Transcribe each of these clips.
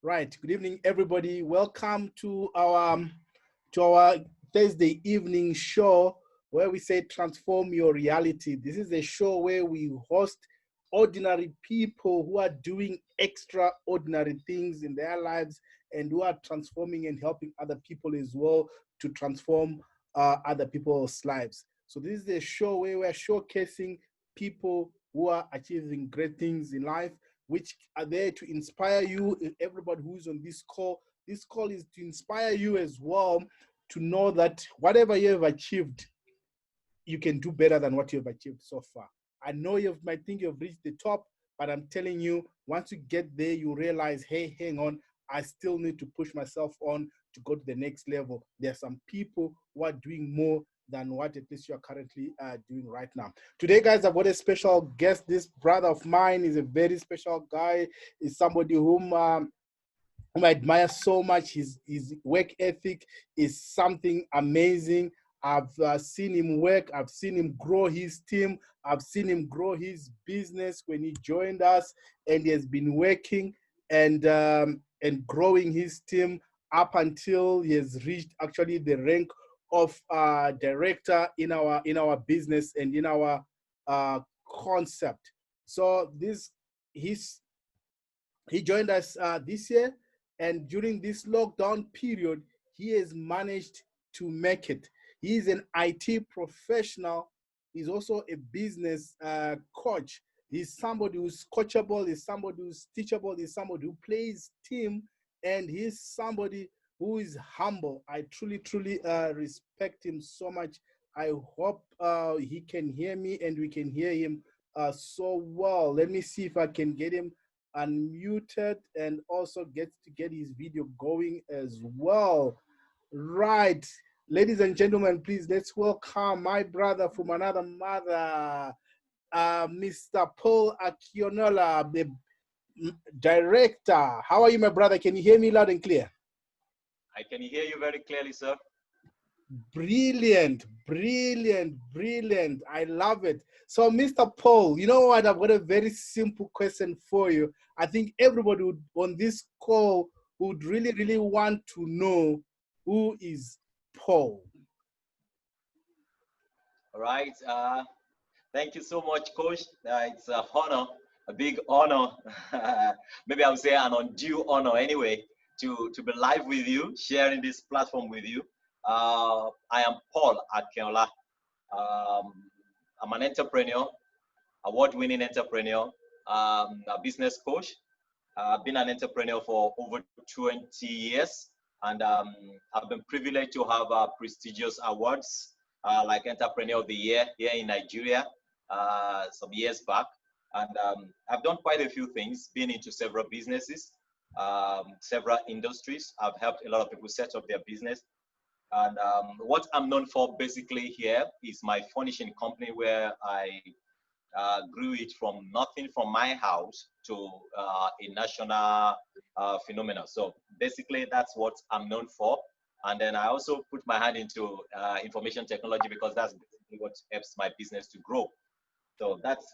Right. Good evening, everybody. Welcome to our Thursday evening show where we say transform your reality. This is a show where we host ordinary people who are doing extraordinary things in their lives and who are transforming and helping other people as well to transform other people's lives. So this is a show where we're showcasing people who are achieving great things in life, which are there to inspire you, everybody who's on this call. This call is to inspire you as well to know that whatever you have achieved, you can do better than what you have achieved so far. I know you might think you've reached the top, but I'm telling you, once you get there, you realize, hey, hang on, I still need to push myself on to go to the next level. There are some people who are doing more than what at least you're currently doing right now. Today, guys, I've got a special guest. This brother of mine is a very special guy. He's somebody whom I admire so much. His work ethic is something amazing. I've seen him work. I've seen him grow his team. I've seen him grow his business when he joined us, and he has been working and growing his team up until he has reached actually the rank of director in our business and in our concept. So he joined us this year, and during this lockdown period, he has managed to make it. He is an IT professional. He's also a business coach. He's somebody who's coachable. He's somebody who's teachable. He's somebody who plays team, and he's somebody who is humble. I truly, truly respect him so much. I hope he can hear me and we can hear him so well. Let me see if I can get him unmuted and also get his video going as well. Right. Ladies and gentlemen, please let's welcome my brother from another mother, Mr. Paul Akinola, the director. How are you, my brother? Can you hear me loud and clear? I can hear you very clearly, sir. Brilliant, brilliant, brilliant. I love it. So, Mr. Paul, you know what? I've got a very simple question for you. I think everybody on this call would really, really want to know who is Paul. All right. Thank you so much, Coach. It's an honor, a big honor. Maybe I would say an undue honor anyway, to be live with you, sharing this platform with you. I am Paul Akinola. I'm an entrepreneur, award-winning entrepreneur, a business coach. I've been an entrepreneur for over 20 years, and I've been privileged to have prestigious awards like Entrepreneur of the Year here in Nigeria some years back. And I've done quite a few things, been into several businesses, several industries. I've helped a lot of people set up their business. And what I'm known for basically here is my furnishing company, where I grew it from nothing from my house to a national phenomenon. So basically that's what I'm known for. And then I also put my hand into information technology, because that's basically what helps my business to grow. So that's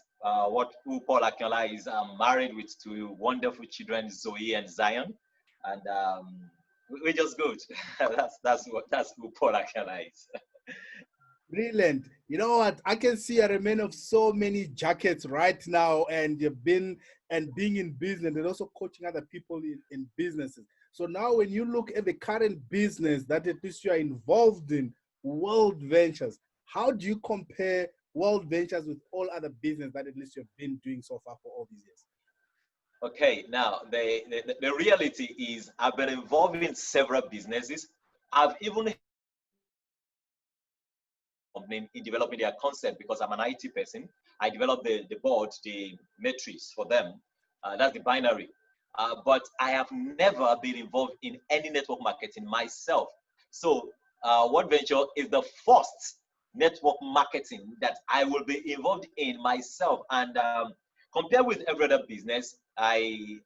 who Paul Akinola is. I'm married with two wonderful children, Zoe and Zion. And we're just good. that's who Paul Akinola is. Brilliant. You know what? I can see a remain of so many jackets right now, and you've been and being in business and also coaching other people in businesses. So now when you look at the current business that at least you are involved in, World Ventures, how do you compare World Ventures with all other business that at least you've been doing so far for all these years? Okay, now the reality is I've been involved in several businesses. I've even in developing their concept, because I'm an IT person. I developed the board, the matrix for them. That's the binary. But I have never been involved in any network marketing myself. So World Venture is the first network marketing that I will be involved in myself. And compared with every other business, I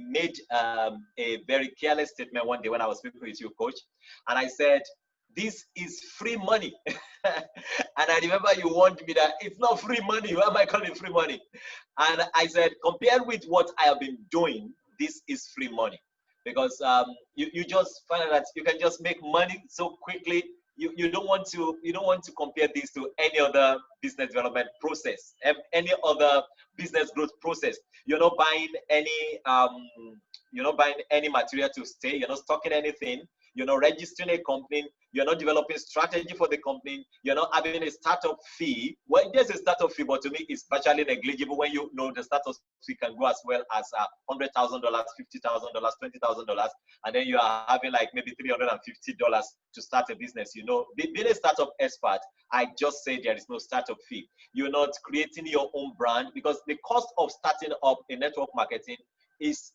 made a very careless statement one day when I was speaking with you, Coach, and I said, this is free money. And I remember you warned me that it's not free money. Why am I calling it free money? And I said, compared with what I have been doing, this is free money. because you just find out that you can just make money so quickly. You don't want to compare this to any other business development process, any other business growth process. You're not buying any material to stay. You're not stocking anything. You're not registering a company. You're not developing strategy for the company. You're not having a startup fee. Well, there's a startup fee, but to me, it's virtually negligible when you know the startup fee can go as well as $100,000, $50,000, $20,000, and then you are having like maybe $350 to start a business. You know, being a startup expert, I just say there is no startup fee. You're not creating your own brand, because the cost of starting up in network marketing is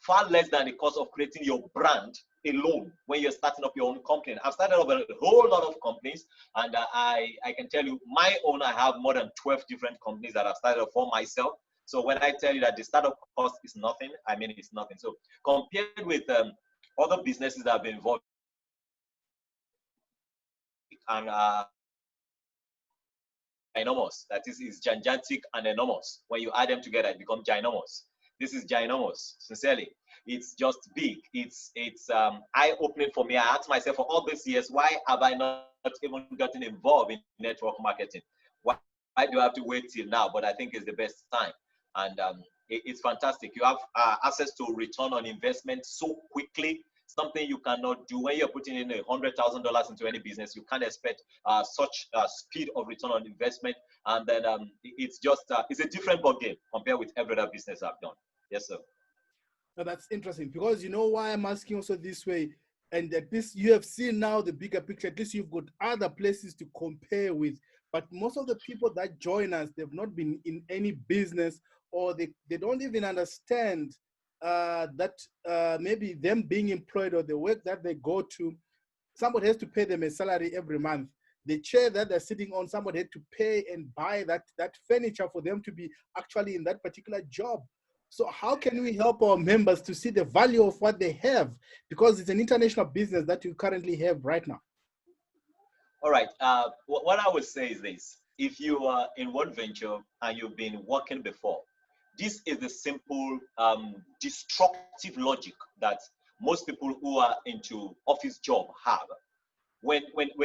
far less than the cost of creating your brand alone when you're starting up your own company. I've started up a whole lot of companies, and I can tell you my own, I have more than 12 different companies that I've started up for myself. So when I tell you that the startup cost is nothing, I mean it's nothing. So compared with other businesses that have been involved, and ginormous, that is gigantic and enormous. When you add them together, it becomes ginormous. This is ginormous, sincerely. It's just big. It's eye-opening for me. I asked myself for all these years, why have I not even gotten involved in network marketing? Why do I have to wait till now? But I think it's the best time. And it's fantastic. You have access to return on investment so quickly, something you cannot do when you're putting in $100,000 into any business. You can't expect such speed of return on investment. And then it's just, it's a different ballgame compared with every other business I've done. Yes, sir. Now that's interesting, because you know why I'm asking also this way, and at least you have seen now the bigger picture. At least you've got other places to compare with. But most of the people that join us, they've not been in any business, or they don't even understand that maybe them being employed or the work that they go to, somebody has to pay them a salary every month. The chair that they're sitting on, somebody had to pay and buy that furniture for them to be actually in that particular job. So how can we help our members to see the value of what they have? Because it's an international business that you currently have right now. All right. What I would say is this. If you are in one venture and you've been working before, this is the simple destructive logic that most people who are into office job have. When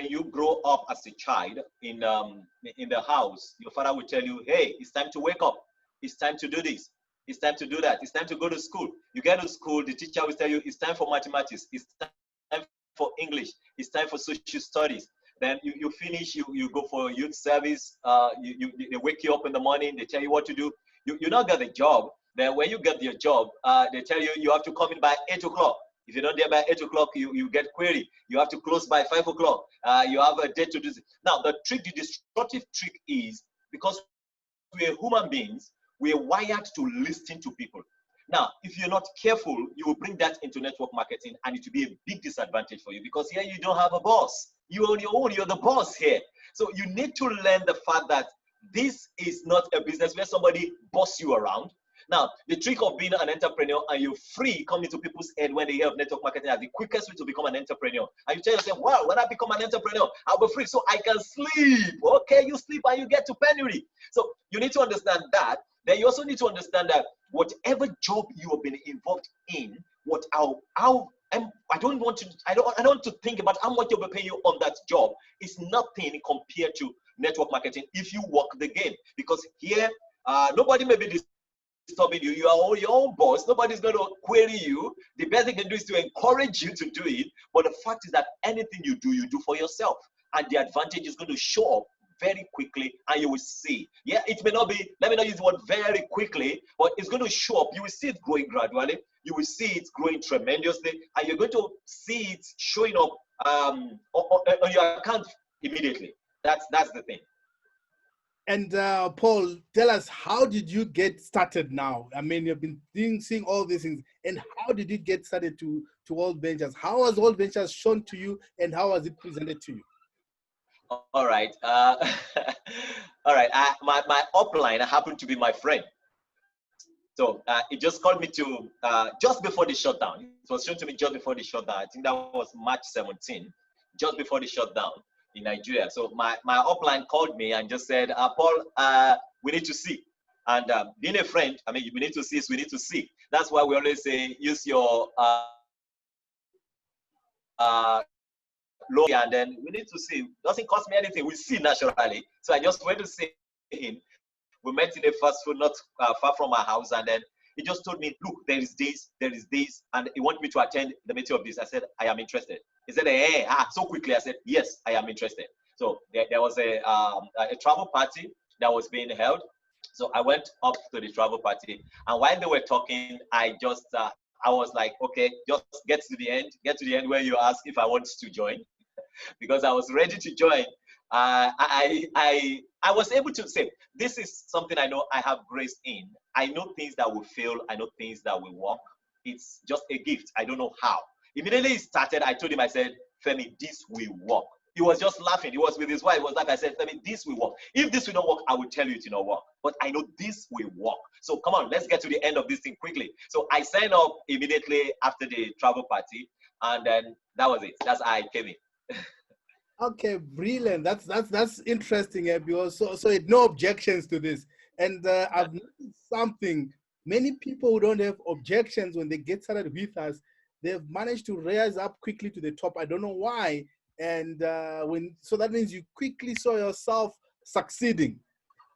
you grow up as a child in the house, your father will tell you, hey, it's time to wake up. It's time to do this. It's time to do that. It's time to go to school. You get to school, the teacher will tell you it's time for mathematics. It's time for English. It's time for social studies. Then you finish, you go for youth service. They wake you up in the morning. They tell you what to do. You now get the job. Then when you get your job, they tell you you have to come in by 8 o'clock. If you're not there by 8 o'clock, you get query. You have to close by 5 o'clock. You have a date to do this. Now, the destructive trick is, because we are human beings, we are wired to listen to people. Now, if you're not careful, you will bring that into network marketing, and it will be a big disadvantage for you, because here you don't have a boss. You're on your own. You're the boss here. So you need to learn the fact that this is not a business where somebody boss you around. Now, the trick of being an entrepreneur and you're free come into people's head when they hear of network marketing as the quickest way to become an entrepreneur. And you tell yourself, wow, when I become an entrepreneur, I'll be free so I can sleep. Okay, you sleep and you get to penury. So you need to understand that. Then you also need to understand that whatever job you have been involved in, I don't want to think about how much they'll be paying you on that job. It's nothing compared to network marketing if you work the game. Because here, nobody may be disturbing you. You are your own boss. Nobody's going to query you. The best they can do is to encourage you to do it. But the fact is that anything you do for yourself. And the advantage is going to show up very quickly, and you will see. Yeah, it may not be, let me not use the word very quickly, but it's going to show up. You will see it growing gradually. You will see it growing tremendously, and you're going to see it showing up on your account immediately. That's the thing. And Paul, tell us, how did you get started now? I mean, you've been seeing all these things, and how did you get started to Old Ventures? How was Old Ventures shown to you, and how was it presented to you? All right. All right. My upline happened to be my friend. So it just called me to just before the shutdown. It was shown to me just before the shutdown. I think that was March 17, just before the shutdown in Nigeria. So my upline called me and just said, Paul, we need to see. And being a friend, I mean, we need to see is we need to see. That's why we always say, use your low, and then we need to see. It doesn't cost me anything. We see naturally. So I just went to see him. We met in a fast food not far from our house, and then he just told me, look, there is this, and he wanted me to attend the meeting of this. I said, I am interested. He said, hey, so quickly. I said, yes, I am interested. So there was a travel party that was being held. So I went up to the travel party, and while they were talking, I was like, okay, just get to the end where you ask if I want to join, because I was ready to join. I was able to say, this is something I know I have grace in. I know things that will fail. I know things that will work. It's just a gift. I don't know how. Immediately it started, I told him, I said, Femi, this will work. He was just laughing. He was with his wife. He was like, I said, Femi, this will work. If this will not work, I will tell you it will not work. But I know this will work. So come on, let's get to the end of this thing quickly. So I signed up immediately after the travel party, and then that was it. That's how I came in. Okay, brilliant. That's interesting, because so no objections to this. And I've noticed something. Many people who don't have objections when they get started with us, they've managed to rise up quickly to the top. I don't know why. And so that means you quickly saw yourself succeeding,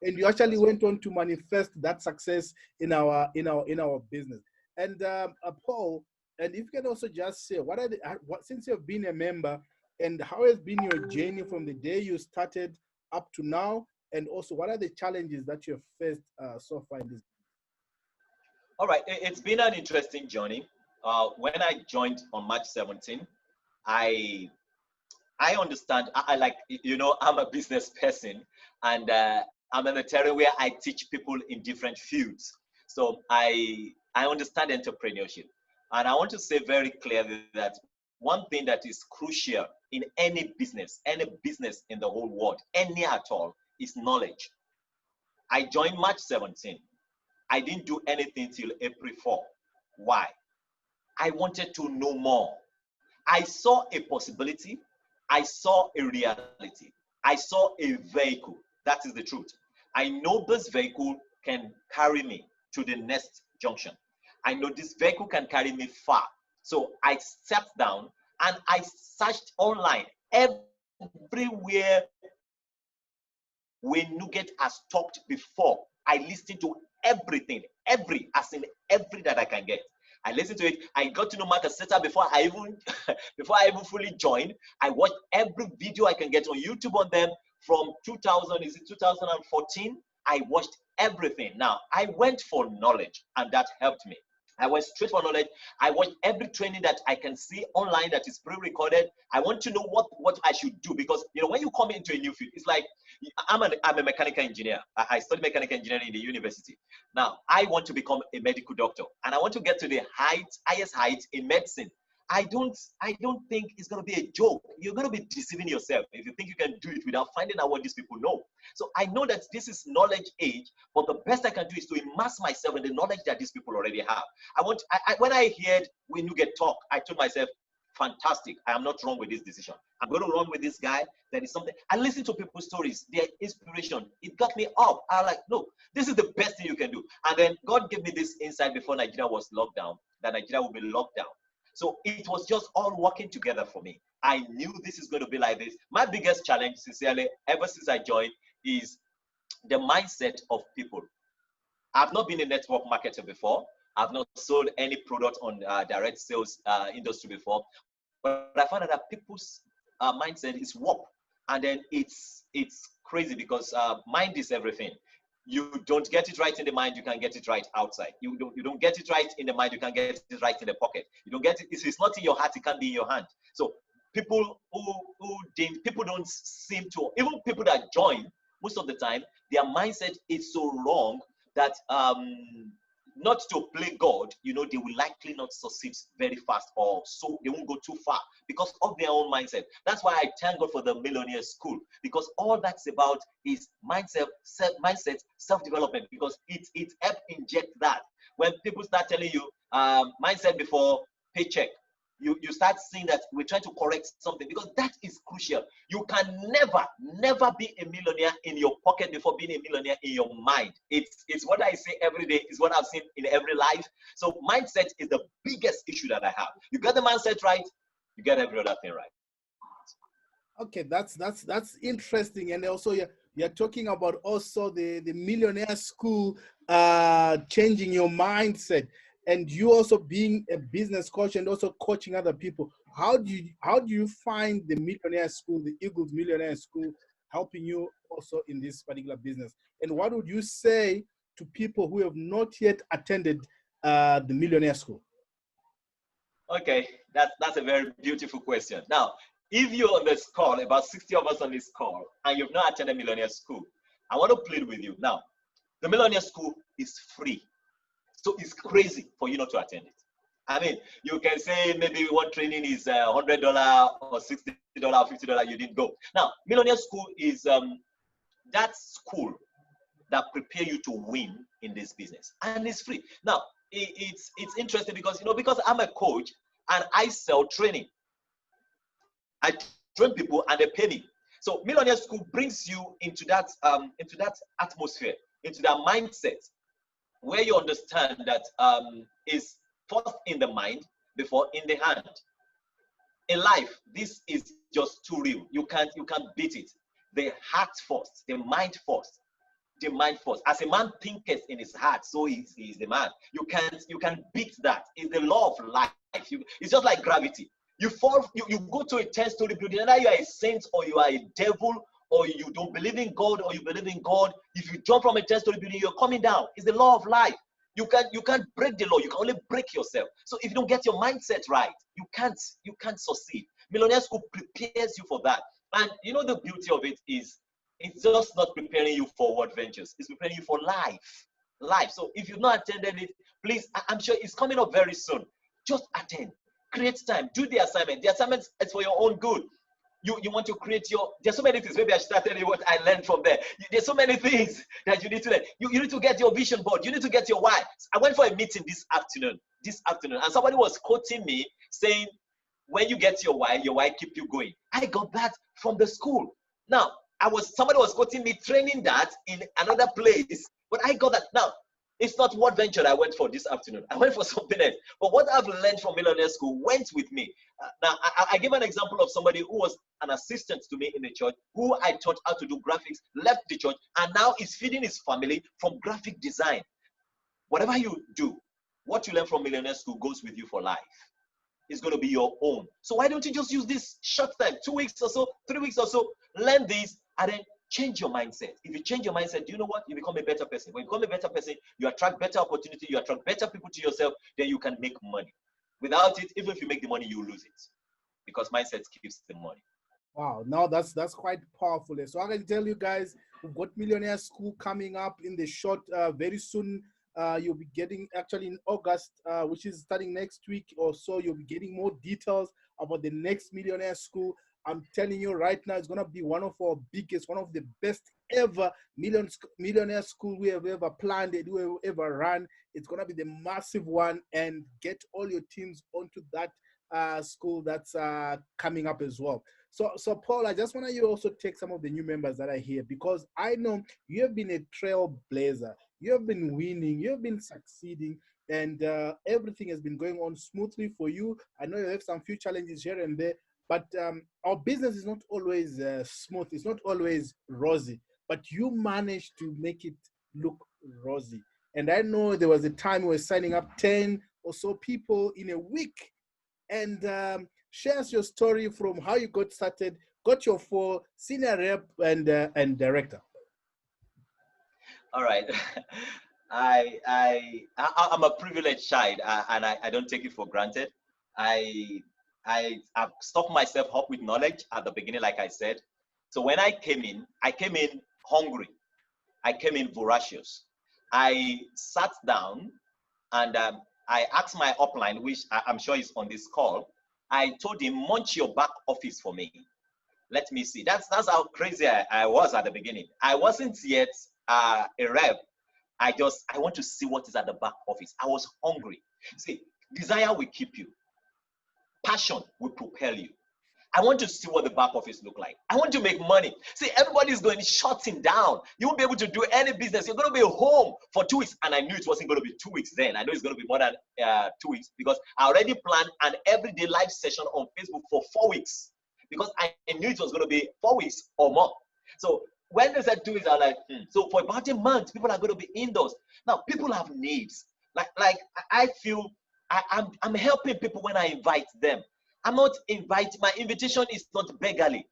and you actually went on to manifest that success in our business. And Paul, and if you can also just say since you've been a member, and how has been your journey from the day you started up to now, and also what are the challenges that you have faced so far in this? All right, it's been an interesting journey. When I joined on March 17, I understand. I like, I'm a business person, and I'm in a territory where I teach people in different fields. So I understand entrepreneurship, and I want to say very clearly that one thing that is crucial in any business in the whole world, any at all, is knowledge. I joined March 17. I didn't do anything till April 4. Why? I wanted to know more. I saw a possibility. I saw a reality. I saw a vehicle. That is the truth. I know this vehicle can carry me to the next junction. I know this vehicle can carry me far. So I sat down and I searched online everywhere when Nugget has talked before. I listened to everything, every that I can get. I listened to it. I got to know Mark Setter before I even fully joined. I watched every video I can get on YouTube on them from 2014. I watched everything. Now I went for knowledge, and that helped me. I went straight for knowledge. I watch every training that I can see online that is pre-recorded. I want to know what I should do, because when you come into a new field, it's like I'm a mechanical engineer. I studied mechanical engineering in the university. Now I want to become a medical doctor, and I want to get to the highest heights in medicine. I don't think it's going to be a joke. You're going to be deceiving yourself if you think you can do it without finding out what these people know. So I know that this is knowledge age, but the best I can do is to immerse myself in the knowledge that these people already have. When I heard when you get talk, I told myself, fantastic. I am not wrong with this decision. I'm going to run with this guy. That is something. I listen to people's stories, their inspiration. It got me up. I like, no, this is the best thing you can do. And then God gave me this insight before Nigeria was locked down, that Nigeria will be locked down. So it was just all working together for me. I knew this is going to be like this. My biggest challenge, sincerely, ever since I joined, is the mindset of people. I've not been a network marketer before. I've not sold any product on direct sales industry before. But I found out that people's mindset is warped. And then it's crazy, because mind is everything. You don't get it right in the mind, you can get it right outside. You don't get it right in the mind, you can get it right in the pocket. You don't get it, if it's not in your heart, it can't be in your hand. So people people don't seem to, even people that join, most of the time, their mindset is so wrong that not to play God, they will likely not succeed very fast, or so they won't go too far because of their own mindset. That's why I thank God for the Millionaire School, because all that's about is mindset, self-development, because it helps inject that. When people start telling you mindset before paycheck, you start seeing that we're trying to correct something, because that is crucial. You can never be a millionaire in your pocket before being a millionaire in your mind. It's what I say every day. It's what I've seen in every life. So mindset is the biggest issue that I have. You get the mindset right, you get every other thing right. Okay, that's interesting. And also you're talking about also the millionaire school, changing your mindset, and you also being a business coach and also coaching other people. How do you find the millionaire school, the Eagles Millionaire School, helping you also in this particular business? And what would you say to people who have not yet attended the millionaire school? Okay, that's a very beautiful question. Now, if you're on this call, about 60 of us on this call, and you've not attended millionaire school, I want to plead with you. Now, the millionaire school is free. So it's crazy for you not to attend it. I mean, you can say maybe one training is $100 or $60 or $50, you didn't go. Now, millionaire school is that school that prepare you to win in this business, and it's free. Now, it's interesting because, because I'm a coach and I sell training. I train people and they pay me. So millionaire school brings you into that atmosphere, into that mindset, where you understand that is first in the mind before in the hand. In life, this is just too real. You can't beat it. The heart first, the mind first. The mind first. As a man thinketh in his heart, so is the man. You can beat that. It's the law of life. It's just like gravity. You fall, you go to a 10-story building, either you are a saint or you are a devil, or you don't believe in God or you believe in God. If you jump from a 10-story building, you're coming down. It's the law of life. You can't break the law. You can only break yourself. So if you don't get your mindset right, you can't succeed. Millionaire School prepares you for that. And the beauty of it is, it's just not preparing you for what ventures. It's preparing you for life. So if you've not attended it, please, I'm sure it's coming up very soon. Just attend. Create time. Do the assignment. The assignment is for your own good. You want to create there's so many things. Maybe I should start telling you what I learned from there. There's so many things that you need to learn. You need to get your vision board. You need to get your why. I went for a meeting this afternoon, and somebody was quoting me saying, when you get your why keep you going. I got that from the school. Now, somebody was quoting me training that in another place, but I got that. Now, it's not what venture I went for this afternoon. I went for something else. But what I've learned from Millionaire School went with me. Now, I give an example of somebody who was an assistant to me in the church, who I taught how to do graphics, left the church, and now is feeding his family from graphic design. Whatever you do, what you learn from Millionaire School goes with you for life. It's going to be your own. So why don't you just use this short time, 2 weeks or so, 3 weeks or so, learn this, and then change your mindset. If you change your mindset, do you know what? You become a better person. When you become a better person, you attract better opportunity, you attract better people to yourself, then you can make money. Without it, even if you make the money, you lose it, because mindset keeps the money. Wow, now that's quite powerful. So I can tell you guys, we've got Millionaire School coming up in the short, very soon. You'll be getting, actually in August, which is starting next week or so, you'll be getting more details about the next Millionaire School. I'm telling you right now, it's going to be one of our biggest, one of the best ever millionaire school we have ever planned, we have ever run. It's going to be the massive one, and get all your teams onto that school that's coming up as well. So Paul, I just want you also take some of the new members that are here, because I know you have been a trailblazer. You have been winning, you have been succeeding, and everything has been going on smoothly for you. I know you have some few challenges here and there, but our business is not always smooth. It's not always rosy, but you managed to make it look rosy. And I know there was a time we were signing up 10 or so people in a week. And share us your story from how you got started, got your 4 senior rep and director. All right. I'm a privileged child, and I don't take it for granted. I've stocked myself up with knowledge at the beginning, like I said. So when I came in hungry. I came in voracious. I sat down and I asked my upline, which I'm sure is on this call. I told him, munch your back office for me. Let me see. That's how crazy I was at the beginning. I wasn't yet a rep. I want to see what is at the back office. I was hungry. See, desire will keep you. Passion will propel you. I want to see what the back office look like. I want to make money. See, everybody's going shutting down. You won't be able to do any business. You're going to be home for 2 weeks. And I knew it wasn't going to be 2 weeks then. I know it's going to be more than 2 weeks because I already planned an everyday live session on Facebook for 4 weeks because I knew it was going to be 4 weeks or more. So when they said 2 weeks, I was like, So for about a month, people are going to be indoors. Now, people have needs. Like I feel I'm helping people when I invite them. I'm not inviting. My invitation is not beggarly.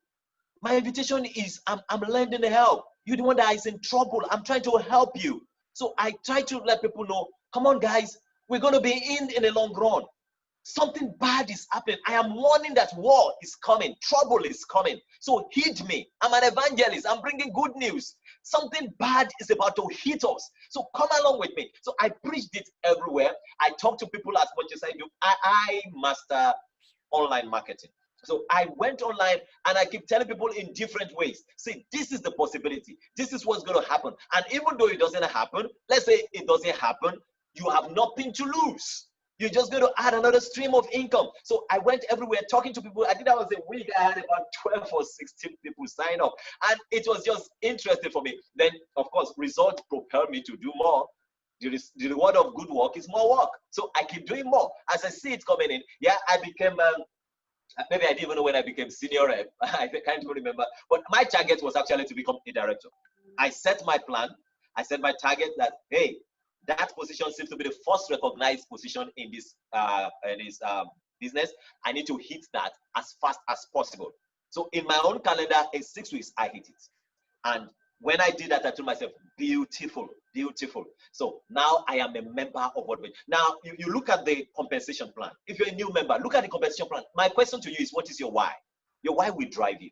My invitation is I'm lending help. You're the one that is in trouble. I'm trying to help you. So I try to let people know, come on, guys, we're going to be in the long run. Something bad is happening. I am warning that war is coming. Trouble is coming. So heed me. I'm an evangelist. I'm bringing good news. Something bad is about to hit us. So come along with me. So I preached it everywhere. I talk to people as much as I do. I master online marketing. So I went online and I keep telling people in different ways, see, this is the possibility. This is what's going to happen. And even though it doesn't happen, let's say it doesn't happen, you have nothing to lose. You're just going to add another stream of income. So I went everywhere talking to people. I think that was a week. I had about 12 or 16 people sign up. And it was just interesting for me. Then, of course, results propelled me to do more. The reward of good work is more work. So I keep doing more. As I see it coming in, yeah, I became, maybe I didn't even know when I became senior rep. I can't even remember. But my target was actually to become a director. I set my plan. I set my target that, hey, that position seems to be the first recognized position in this business. I need to hit that as fast as possible. So in my own calendar, in 6 weeks, I hit it. And when I did that, I told myself, beautiful, beautiful. So now I am a member of what we. Now you look at the compensation plan. If you're a new member, look at the compensation plan. My question to you is, what is your why? Your why will drive you.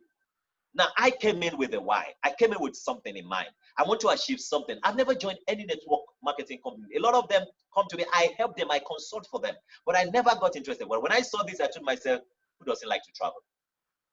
Now, I came in with a why. I came in with something in mind. I want to achieve something. I've never joined any network marketing company. A lot of them come to me. I help them. I consult for them. But I never got interested. But when I saw this, I told myself, who doesn't like to travel?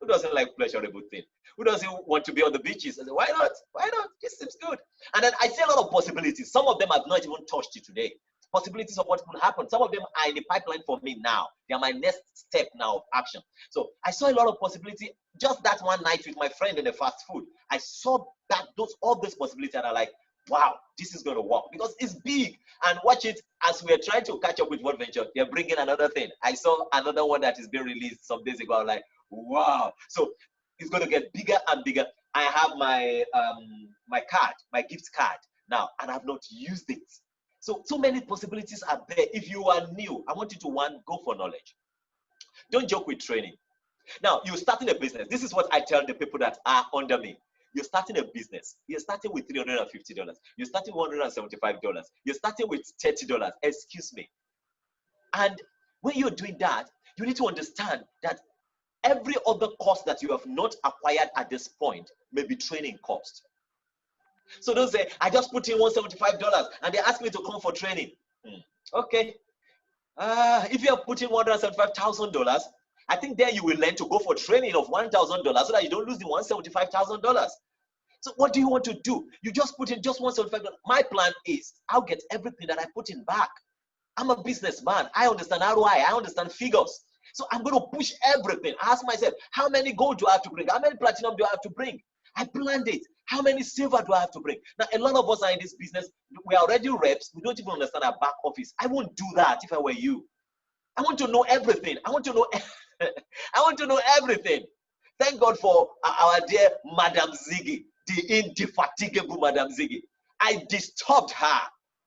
Who doesn't like pleasurable things? Who doesn't want to be on the beaches? I said, why not? Why not? This seems good. And then I see a lot of possibilities. Some of them I've not even touched it today. Possibilities of what could happen. Some of them are in the pipeline for me now. They are my next step now of action. So I saw a lot of possibility just that one night with my friend in the fast food. I saw that all those possibilities and I'm like, wow, this is going to work because it's big. And watch it as we're trying to catch up with What Venture. They're bringing another thing. I saw another one that is being released some days ago. I'm like, wow. So it's going to get bigger and bigger. I have my my card, my gift card now, and I've not used it. So many possibilities are there. If you are new, I want you to go for knowledge. Don't joke with training. Now, you're starting a business. This is what I tell the people that are under me. You're starting a business. You're starting with $350. You're starting with $175. You're starting with $30. Excuse me. And when you're doing that, you need to understand that every other cost that you have not acquired at this point may be training cost. So don't say, I just put in $175 and they ask me to come for training. Okay. If you are putting $175,000, I think there you will learn to go for training of $1,000 so that you don't lose the $175,000. So what do you want to do? You just put in just $175. My plan is I'll get everything that I put in back. I'm a businessman. I understand ROI. I understand figures. So I'm going to push everything. I ask myself, how many gold do I have to bring? How many platinum do I have to bring? I planned it. How many silver do I have to bring? Now, a lot of us are in this business. We are already reps. We don't even understand our back office. I won't do that if I were you. I want to know everything. I want to know, I want to know everything. Thank God for our dear Madam Ziggy, the indefatigable Madam Ziggy. I disturbed her.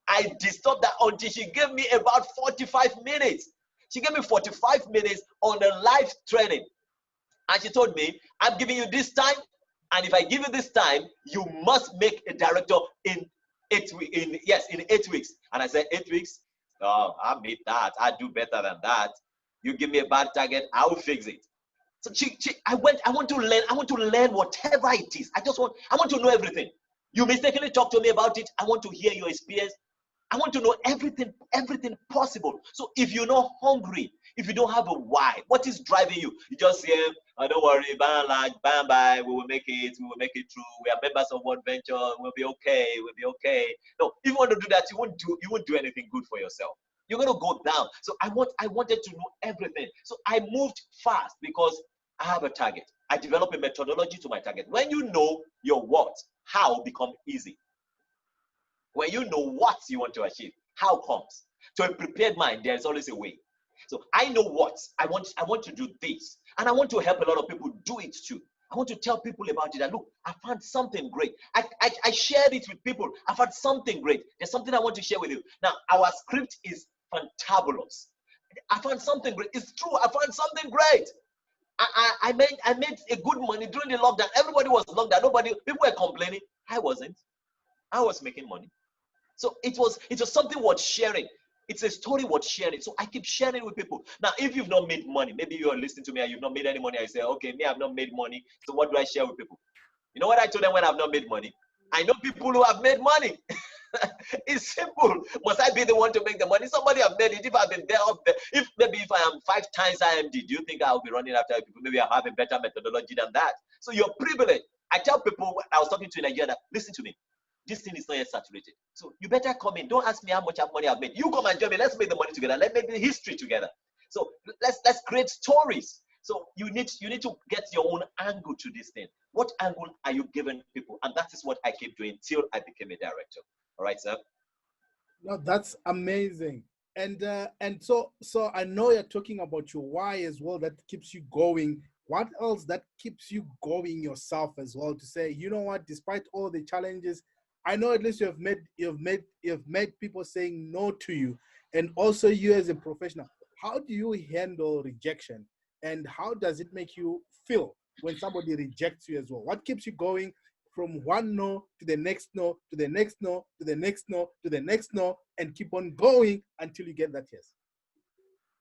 I disturbed her until she gave me about 45 minutes. She gave me 45 minutes on a live training. And she told me, I'm giving you this time. And if I give you this time, you must make a director in 8 weeks. And I said, 8 weeks? Oh, I beat that. I do better than that. You give me a bad target, I will fix it. So I want to learn whatever it is. I want to know everything. You mistakenly talk to me about it. I want to hear your experience. I want to know everything possible. So if you're not hungry, if you don't have a why, what is driving you? You just say, oh, don't worry, by and large, by and by, we will make it through. We are members of What Venture, we'll be okay. No, if you want to do that, you won't do anything good for yourself. You're going to go down. So I wanted to know everything. So I moved fast because I have a target. I develop a methodology to my target. When you know your what, how become easy. When you know what you want to achieve, how comes. To a prepared mind, there is always a way. So I know what I want to do this, and I want to help a lot of people do it too. I want to tell people about it. And look, I found something great. I shared it with people. I found something great. There's something I want to share with you. Now, our script is fantabulous. I found something great. It's true. I found something great. I made a good money during the lockdown. Everybody was locked down. People were complaining. I wasn't. I was making money. So it was something worth sharing. It's a story worth sharing. So I keep sharing it with people. Now, if you've not made money, maybe you are listening to me and you've not made any money. I say, okay, me, I've not made money. So what do I share with people? You know what I told them when I've not made money? I know people who have made money. It's simple. Must I be the one to make the money? Somebody have made it. If I've been there, if I am 5 times IMD, do you think I'll be running after people? Maybe I have a better methodology than that. So you're privileged. I tell people, I was talking to in Nigeria, that, listen to me. This thing is not yet saturated. So you better come in. Don't ask me how much money I've made. You come and join me. Let's make the money together. Let's make the history together. So let's create stories. So you need to get your own angle to this thing. What angle are you giving people? And that is what I keep doing till I became a director. All right, sir. No, that's amazing. And so I know you're talking about your why as well, that keeps you going. What else that keeps you going yourself as well, to say, you know what, despite all the challenges, I know at least you've made people saying no to you, and also you as a professional. How do you handle rejection, and how does it make you feel when somebody rejects you as well? What keeps you going from one no to the next no, to the next no, to the next no, to the next no, and keep on going until you get that yes?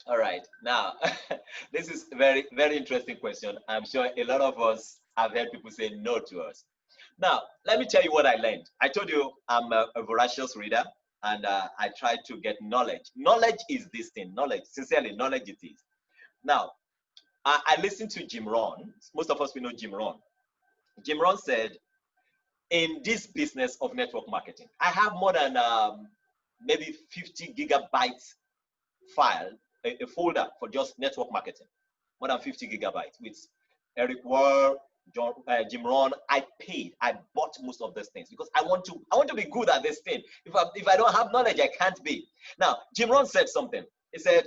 All right. Now, this is a very, very interesting question. I'm sure a lot of us have heard people say no to us. Now, let me tell you what I learned. I told you I'm a voracious reader, and I try to get knowledge. Knowledge is this thing. Knowledge, sincerely, knowledge it is. Now, I listened to Jim Rohn. Most of us, we know Jim Rohn. Jim Rohn said, in this business of network marketing, I have more than maybe 50 gigabytes file, a folder for just network marketing, more than 50 gigabytes with Eric Ward, Jim Rohn. I bought most of these things because I want to be good at this thing. If I don't have knowledge, I can't be. Now, Jim Rohn said something. He said,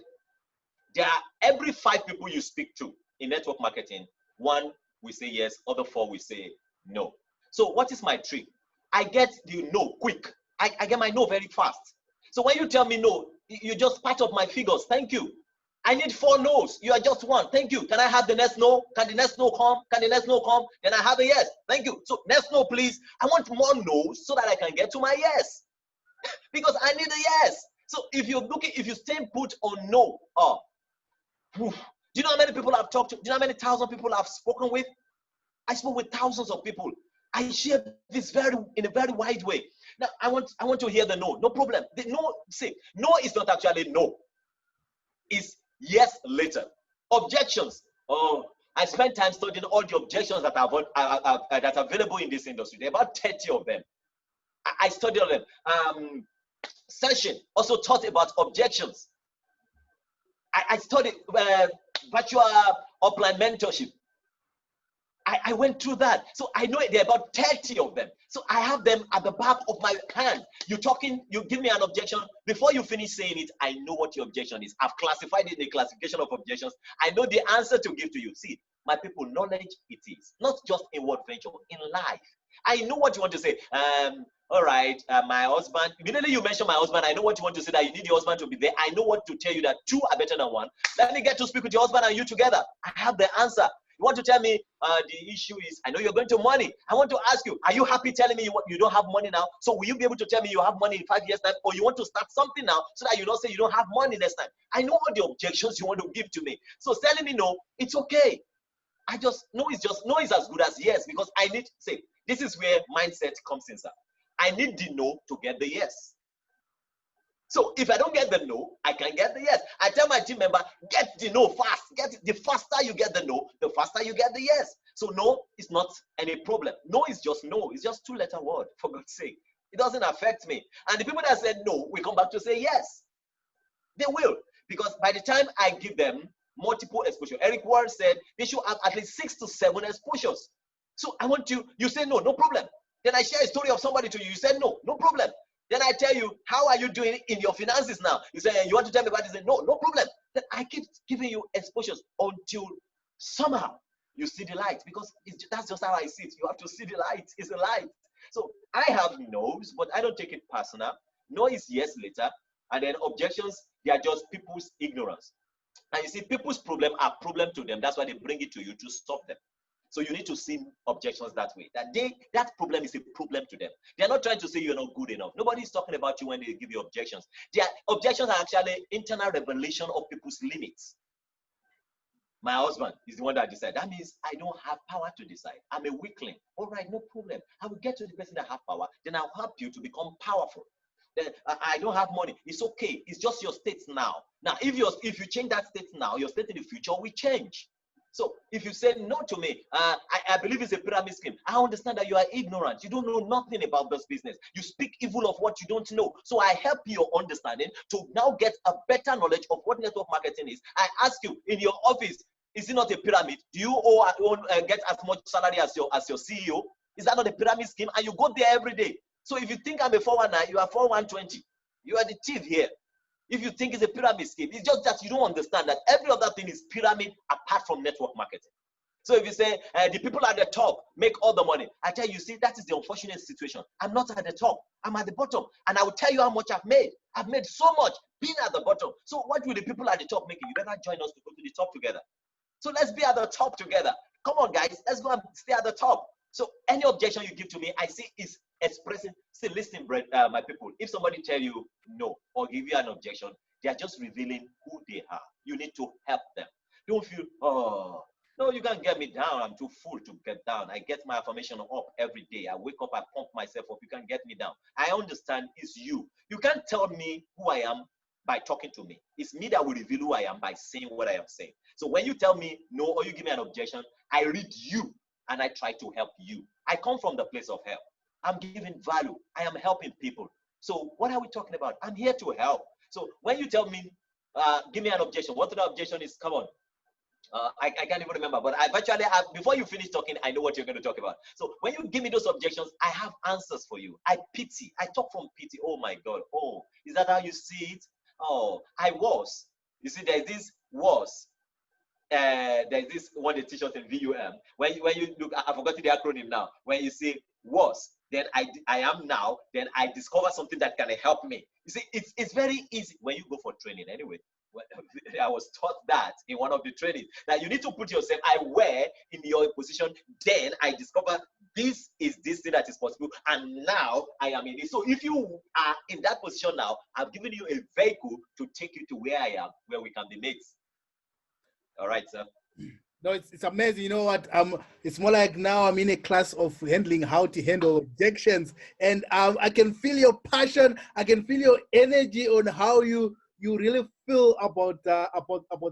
every 5 people you speak to in network marketing, 1 will say yes, other 4 will say no. So what is my trick? I get the no quick. I get my no very fast. So when you tell me no, you're just part of my figures. Thank you. I need 4 no's. You are just 1. Thank you. Can I have the next no? Can the next no come? Can the next no come? Then I have a yes. Thank you. So next no, please. I want more no's so that I can get to my yes. Because I need a yes. So if you stay put on no, do you know how many people I've talked to? Do you know how many thousand people I've spoken with? I spoke with thousands of people. I share this in a very wide way. Now I want to hear the no. No problem. The no, see, no is not actually no. It's yes later. Objections. Oh, I spent time studying all the objections that are available in this industry. There are about 30 of them. I studied all them. Session also taught about objections. I studied virtual upline mentorship. I went through that. So I know there are about 30 of them. So I have them at the back of my hand. You give me an objection. Before you finish saying it, I know what your objection is. I've classified it in a classification of objections. I know the answer to give to you. See, my people, knowledge it is. Not just in word venture, in life. I know what you want to say. All right, my husband. Immediately you mention my husband, I know what you want to say, that you need your husband to be there. I know what to tell you, that 2 are better than 1. Let me get to speak with your husband and you together. I have the answer. You want to tell me the issue is, I know you're going to money. I want to ask you, are you happy telling me you don't have money now? So will you be able to tell me you have money in 5 years time? Or you want to start something now so that you don't say you don't have money next time? I know all the objections you want to give to me. So telling me no, it's okay. No is as good as yes, because I need, say, this is where mindset comes in, sir. I need the no to get the yes. So if I don't get the no, I can get the yes. I tell my team member, get the no fast. The faster you get the no, the faster you get the yes. So no is not any problem. No is just no. It's just 2-letter word, for God's sake. It doesn't affect me. And the people that said no will come back to say yes. They will. Because by the time I give them multiple exposure. Eric Ward said they should have at least 6 to 7 exposures. So I want you say no problem. Then I share a story of somebody to you. You said no problem. Then I tell you, how are you doing in your finances now? You say, you want to tell me about this? No problem. Then I keep giving you exposures until somehow you see the light, because that's just how I see it. You have to see the light. It's a light. So I have no's, but I don't take it personal. No is yes later. And then objections, they are just people's ignorance. And you see, people's problem are problem to them. That's why they bring it to you to stop them. So you need to see objections that way. That problem is a problem to them. They're not trying to say you're not good enough. Nobody's talking about you when they give you objections. Their objections are actually internal revelation of people's limits. My husband is the one that decides. That means I don't have power to decide. I'm a weakling. All right, no problem. I will get to the person that has power. Then I'll help you to become powerful. Then I don't have money. It's okay. It's just your state now. Now, if you change that state now, your state in the future will change. So if you say no to me, I believe it's a pyramid scheme. I understand that you are ignorant. You don't know nothing about this business. You speak evil of what you don't know. So I help your understanding to now get a better knowledge of what network marketing is. I ask you, in your office, is it not a pyramid? Do you get as much salary as your CEO? Is that not a pyramid scheme? And you go there every day. So if you think I'm a 419, you are 4120. You are the thief here. If you think it's a pyramid scheme, it's just that you don't understand that every other thing is pyramid apart from network marketing. So if you say the people at the top make all the money, I tell you, see, that is the unfortunate situation. I'm not at the top. I'm at the bottom. And I will tell you how much I've made. I've made so much being at the bottom. So what will the people at the top make? You better join us to go to the top together. So let's be at the top together. Come on, guys. Let's go and stay at the top. So any objection you give to me, I see is expressing. Still listen, my people. If somebody tell you no or give you an objection, they are just revealing who they are. You need to help them. Don't feel, oh, no, you can't get me down. I'm too full to get down. I get my affirmation up every day. I wake up, I pump myself up. You can't get me down. I understand it's you. You can't tell me who I am by talking to me. It's me that will reveal who I am by saying what I am saying. So when you tell me no or you give me an objection, I read you and I try to help you. I come from the place of help. I'm giving value. I am helping people. So what are we talking about? I'm here to help. So when you tell me, give me an objection, what the objection is, come on. I can't even remember, but before you finish talking, I know what you're going to talk about. So when you give me those objections, I have answers for you. I pity. I talk from pity. Oh my God. Oh, is that how you see it? Oh, I was. You see, there's this was. There's this one they teach us in VUM. When you look, I forgot the acronym now. When you say was, then I am now, then I discover something that can help me. You see, it's very easy when you go for training anyway. I was taught that in one of the trainings, that you need to put yourself, I were in your position, then I discover this is this thing that is possible, and now I am in it. So if you are in that position now, I've given you a vehicle to take you to where I am, where we can be mates. All right, sir. No, it's amazing. You know what? It's more like now I'm in a class of handling how to handle objections, and I can feel your passion. I can feel your energy on how you really feel about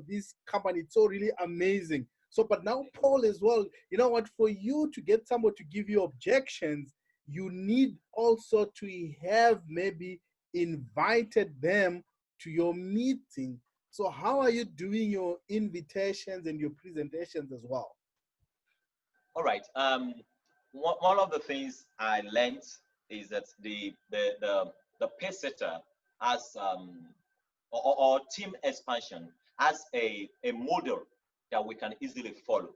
this company. It's so really amazing. So, but now Paul as well. You know what? For you to get someone to give you objections, you need also to have maybe invited them to your meeting. So how are you doing your invitations and your presentations as well? All right. One of the things I learned is that the pace setter has or team expansion as a model that we can easily follow.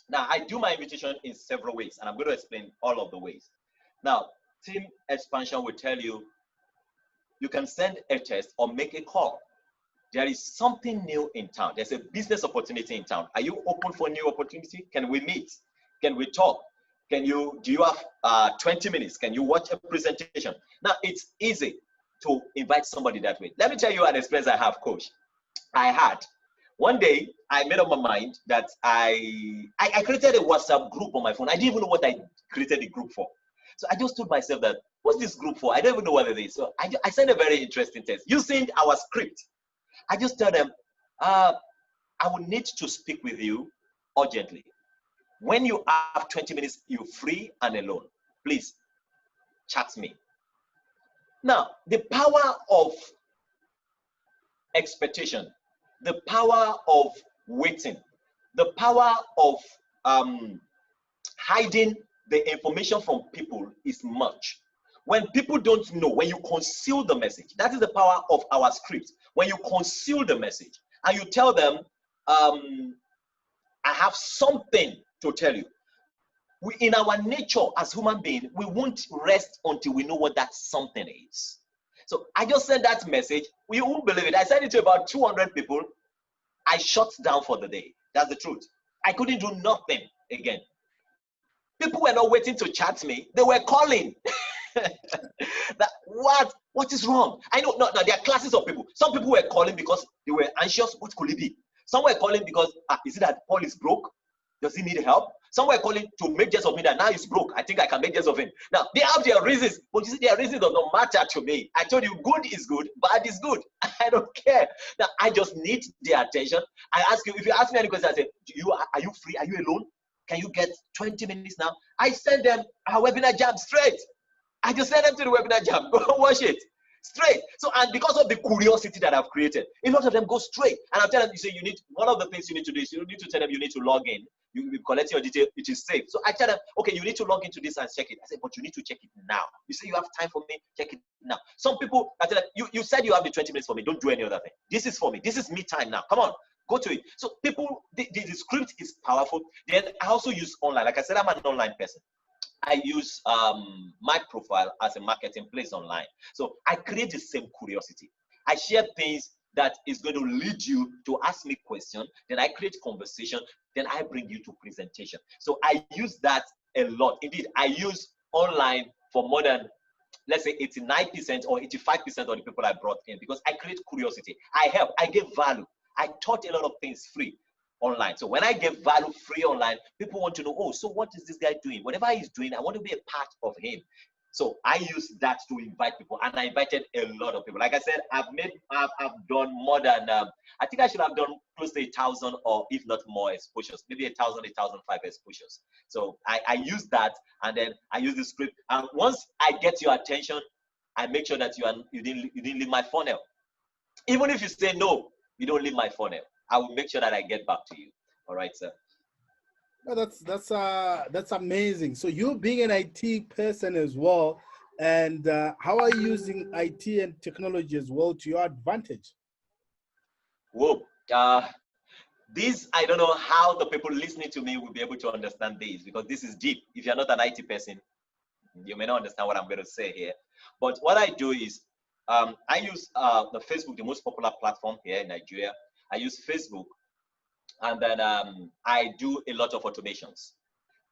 Now, I do my invitation in several ways, and I'm going to explain all of the ways. Now, team expansion will tell you you can send a text or make a call. There is something new in town. There's a business opportunity in town. Are you open for a new opportunity? Can we meet? Can we talk? Do you have 20 minutes? Can you watch a presentation? Now, it's easy to invite somebody that way. Let me tell you an experience I have, Coach. One day, I made up my mind that I created a WhatsApp group on my phone. I didn't even know what I created the group for. So I just told myself that, what's this group for? I don't even know what it is. So I sent a very interesting text using our script. I just tell them, I will need to speak with you urgently. When you have 20 minutes, you're free and alone, please chat me. Now, the power of expectation, the power of waiting. The power of hiding the information from people is much. When people don't know, when you conceal the message, that is the power of our script. When you conceal the message and you tell them, I have something to tell you. In our nature as human beings, we won't rest until we know what that something is. So I just sent that message. You won't believe it. I sent it to about 200 people. I shut down for the day. That's the truth. I couldn't do nothing again. People were not waiting to chat me. They were calling. What is wrong? I know, no, there are classes of people. Some people were calling because they were anxious. What could it be? Some were calling because, is it that Paul is broke? Does he need help? Some were calling to make jest of me that now he's broke. I think I can make jest of him. Now, they have their reasons, but you see, their reasons do not matter to me. I told you, good is good, bad is good. I don't care. Now, I just need their attention. I ask you, if you ask me any question, I say, are you free? Are you alone? Can you get 20 minutes now? I send them a webinar jam straight. I just send them to the webinar jam. Go watch it. Straight. So, and because of the curiosity that I've created, a lot of them go straight. And I'm telling them, you say, one of the things you need to do is you need to tell them you need to log in. You collect your detail, it is safe. So I tell them, okay, you need to log into this and check it. I say, but you need to check it now. You say you have time for me, check it now. Some people, I tell them, you said you have the 20 minutes for me, don't do any other thing. This is for me. This is me time now. Come on, go to it. So people, the script is powerful. Then I also use online. Like I said, I'm an online person. I use my profile as a marketing place online. So I create the same curiosity. I share things that is going to lead you to ask me questions. Then I create conversation. Then I bring you to presentation. So I use that a lot. Indeed, I use online for more than, let's say, 89% or 85% of the people I brought in, because I create curiosity. I help. I give value. I taught a lot of things free online. So when I give value free online, people want to know, oh, so what is this guy doing? Whatever he's doing, I want to be a part of him. So I use that to invite people, and I invited a lot of people. Like I said, I've done more than, I think I should have done close to 1,000 or if not more exposures, maybe 1,000, 1,005 exposures. So I use that, and then I use the script. And once I get your attention, I make sure that you didn't leave my funnel. Even if you say no, you don't leave my funnel, I will make sure that I get back to you. All right, sir. Oh, that's amazing. So you being an IT person as well, and how are you using IT and technology as well to your advantage? Whoa, this, I don't know how the people listening to me will be able to understand this, because this is deep. If you're not an IT person, you may not understand what I'm going to say here. But what I do is, I use the Facebook, the most popular platform here in Nigeria. I use Facebook, and then I do a lot of automations.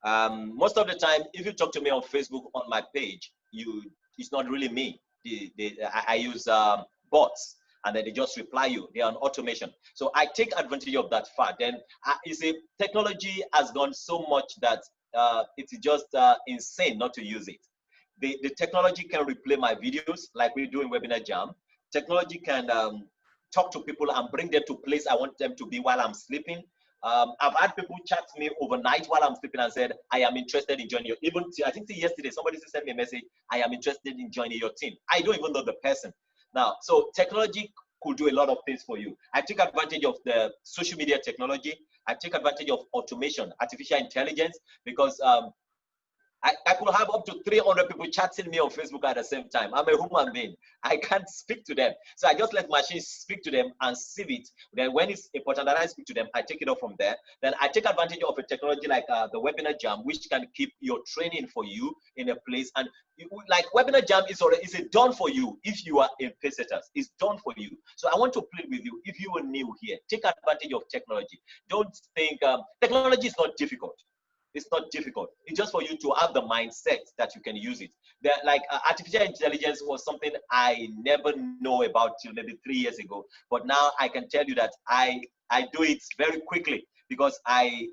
Most of the time, if you talk to me on Facebook on my page, it's not really me. I use bots, and then they just reply you. They are an automation. So I take advantage of that fact. Then you see, technology has gone so much that it's just insane not to use it. The technology can replay my videos like we do in Webinar Jam. Technology can talk to people and bring them to a place I want them to be while I'm sleeping. I've had people chat to me overnight while I'm sleeping and said, I am interested in joining you. Even I think yesterday, somebody sent me a message, I am interested in joining your team. I don't even know the person. Now, so technology could do a lot of things for you. I take advantage of the social media technology. I take advantage of automation, artificial intelligence, because I could have up to 300 people chatting me on Facebook at the same time. I'm a human being. I can't speak to them. So I just let machines speak to them and sieve it. Then when it's important that I speak to them, I take it off from there. Then I take advantage of a technology like the Webinar Jam, which can keep your training for you in a place. And like Webinar Jam is done for you if you are in Pesetas. It's done for you. So I want to plead with you, if you are new here, take advantage of technology. Don't think, technology is not difficult. It's not difficult. It's just for you to have the mindset that you can use it. Like artificial intelligence was something I never know about till maybe 3 years ago. But now I can tell you that I do it very quickly, because I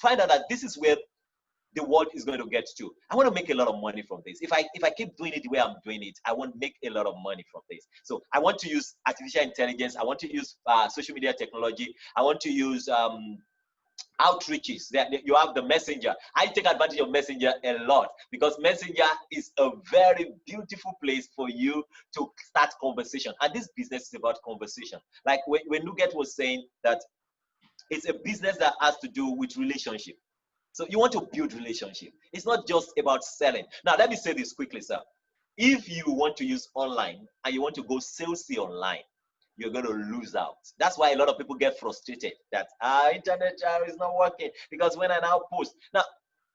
find out that this is where the world is going to get to. I want to make a lot of money from this. If I keep doing it the way I'm doing it, I want to make a lot of money from this. So I want to use artificial intelligence. I want to use social media technology. I want to use outreaches. That you have the messenger. I take advantage of messenger a lot, because messenger is a very beautiful place for you to start conversation. And this business is about conversation. Like when Nuget was saying that It's a business that has to do with relationship. So you want to build relationship. It's not just about selling. Now, let me say this quickly, sir. If you want to use online and you want to go salesy online, you're going to lose out. That's why a lot of people get frustrated that internet is not working, because when I now post, now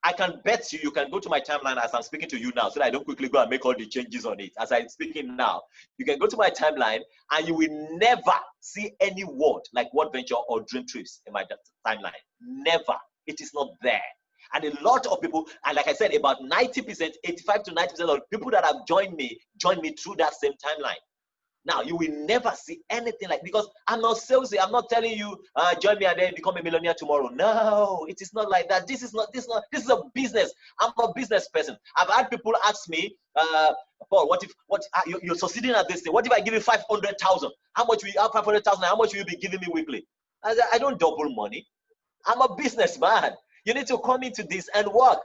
I can bet you can go to my timeline as I'm speaking to you now, so that I don't quickly go and make all the changes on it. As I'm speaking now, you can go to my timeline and you will never see any word like Word Venture or Dream Trips in my timeline. Never. It is not there. And a lot of people, and like I said, about 90%, 85 to 90% of people that have joined me through that same timeline. Now, you will never see anything like, because I'm not salesy. I'm not telling you, join me and then become a millionaire tomorrow. No, it is not like that. This is a business. I'm a business person. I've had people ask me, Paul, you're succeeding at this thing. What if I give you 500,000? How much will you have 500,000? How much will you be giving me weekly? I don't double money. I'm a businessman. You need to come into this and work.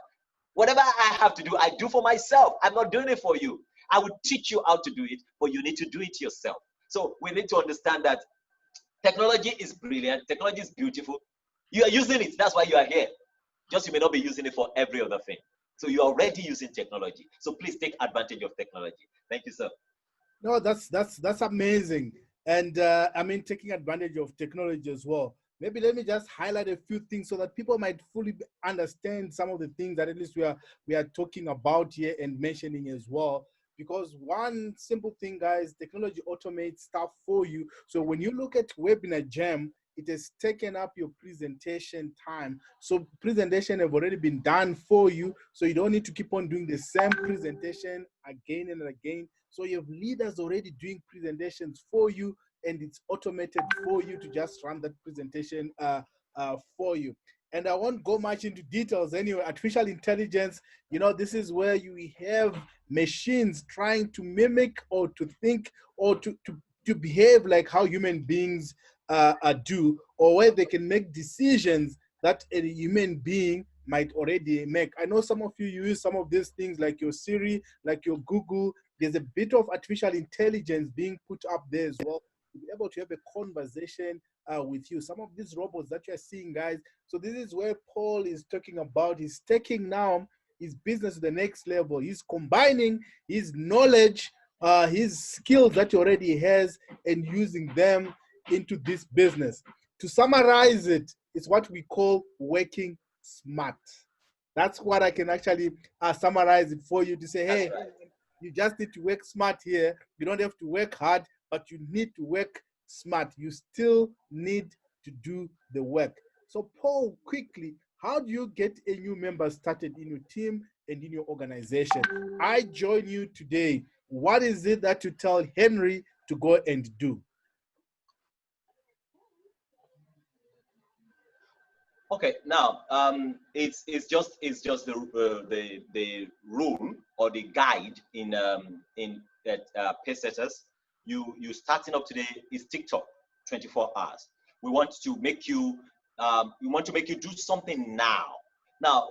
Whatever I have to do, I do for myself. I'm not doing it for you. I will teach you how to do it, but you need to do it yourself. So we need to understand that technology is brilliant. Technology is beautiful. You are using it. That's why you are here. Just you may not be using it for every other thing. So you're already using technology. So please take advantage of technology. Thank you, sir. No, that's amazing. And I mean, taking advantage of technology as well. Maybe let me just highlight a few things so that people might fully understand some of the things that at least we are talking about here and mentioning as well. Because one simple thing, guys, technology automates stuff for you. So when you look at Webinar Jam, it has taken up your presentation time. So presentation have already been done for you. So you don't need to keep on doing the same presentation again and again. So you have leaders already doing presentations for you, and it's automated for you to just run that presentation for you. And I won't go much into details anyway. Artificial intelligence, you know, this is where you have machines trying to mimic or to think or to behave like how human beings do, or where they can make decisions that a human being might already make. I know some of you use some of these things like your Siri, like your Google. There's a bit of artificial intelligence being put up there as well to be able to have a conversation with you. Some of these robots that you're seeing, guys. So this is where Paul is talking about. He's taking now his business to the next level. He's combining his knowledge, his skills that he already has, and using them into this business. To summarize it, it's what we call working smart. That's what I can actually summarize it for you to say, hey, Right. you just need to work smart here. You don't have to work hard, but you need to work smart. You still need to do the work. So Paul, quickly, how do you get a new member started in your team and in your organization? I join you today. What is it that you tell Henry to go and do? Okay, now it's just the rule or the guide in Pacesetters. You starting up today is TikTok 24 hours. We want to make you do something now. Now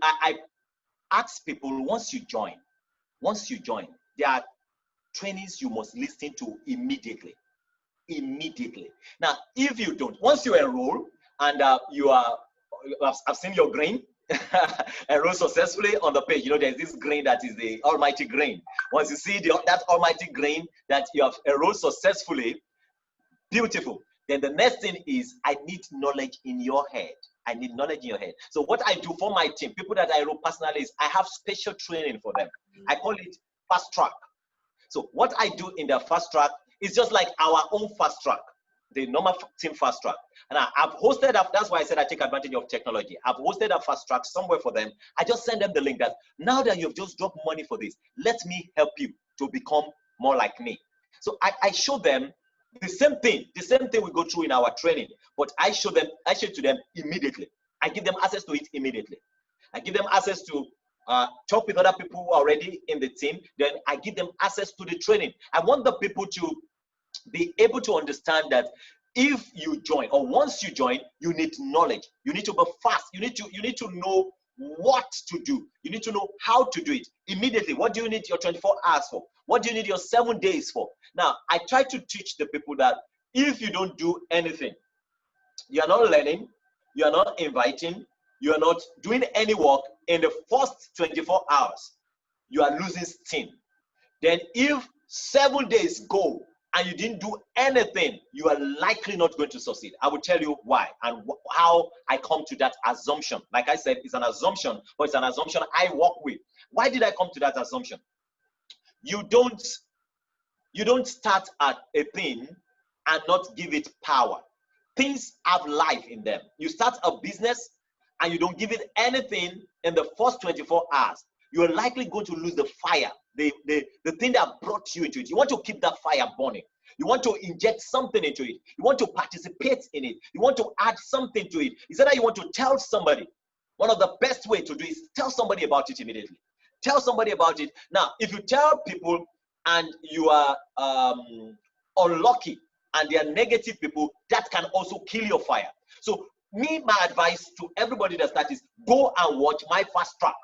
I ask people once you join, there are trainings you must listen to immediately. Now, if you don't, once you enroll and I've seen your green, enroll successfully on the page. You know, there's this green that is the almighty green. Once you see that almighty green that you have enrolled successfully, beautiful. Then the next thing is, I need knowledge in your head. I need knowledge in your head. So what I do for my team, people that I enroll personally, is I have special training for them. I call it fast track. So what I do in the fast track is just like our own fast track, the normal team fast track. And I've hosted up, that's why I said I take advantage of technology. I've hosted a fast track somewhere for them. I just send them the link that now that you've just dropped money for this, let me help you to become more like me. So I show them the same thing we go through in our training, but I show it to them immediately. I give them access to it immediately. I give them access to talk with other people who are already in the team. Then I give them access to the training. I want the people to be able to understand that if you join, or once you join, you need knowledge. You need to be fast. You need to know what to do. You need to know how to do it immediately. What do you need your 24 hours for? What do you need your 7 days for? Now, I try to teach the people that if you don't do anything, You are not learning, you are not inviting, you are not doing any work in the first 24 hours. You are losing steam. Then if 7 days go and you didn't do anything, you are likely not going to succeed. I will tell you why and how I come to that assumption. Like I said, it's an assumption, but it's an assumption I work with. Why did I come to that assumption? You don't start at a thing and not give it power. Things have life in them. You start a business and you don't give it anything in the first 24 hours, you're likely going to lose the fire, the thing that brought you into it. You want to keep that fire burning. You want to inject something into it. You want to participate in it. You want to add something to it. Is that you want to tell somebody? One of the best way to do is tell somebody about it immediately. Tell somebody about it. Now, if you tell people and you are unlucky and they are negative people, that can also kill your fire. So my advice to everybody that starts is go and watch my fast track.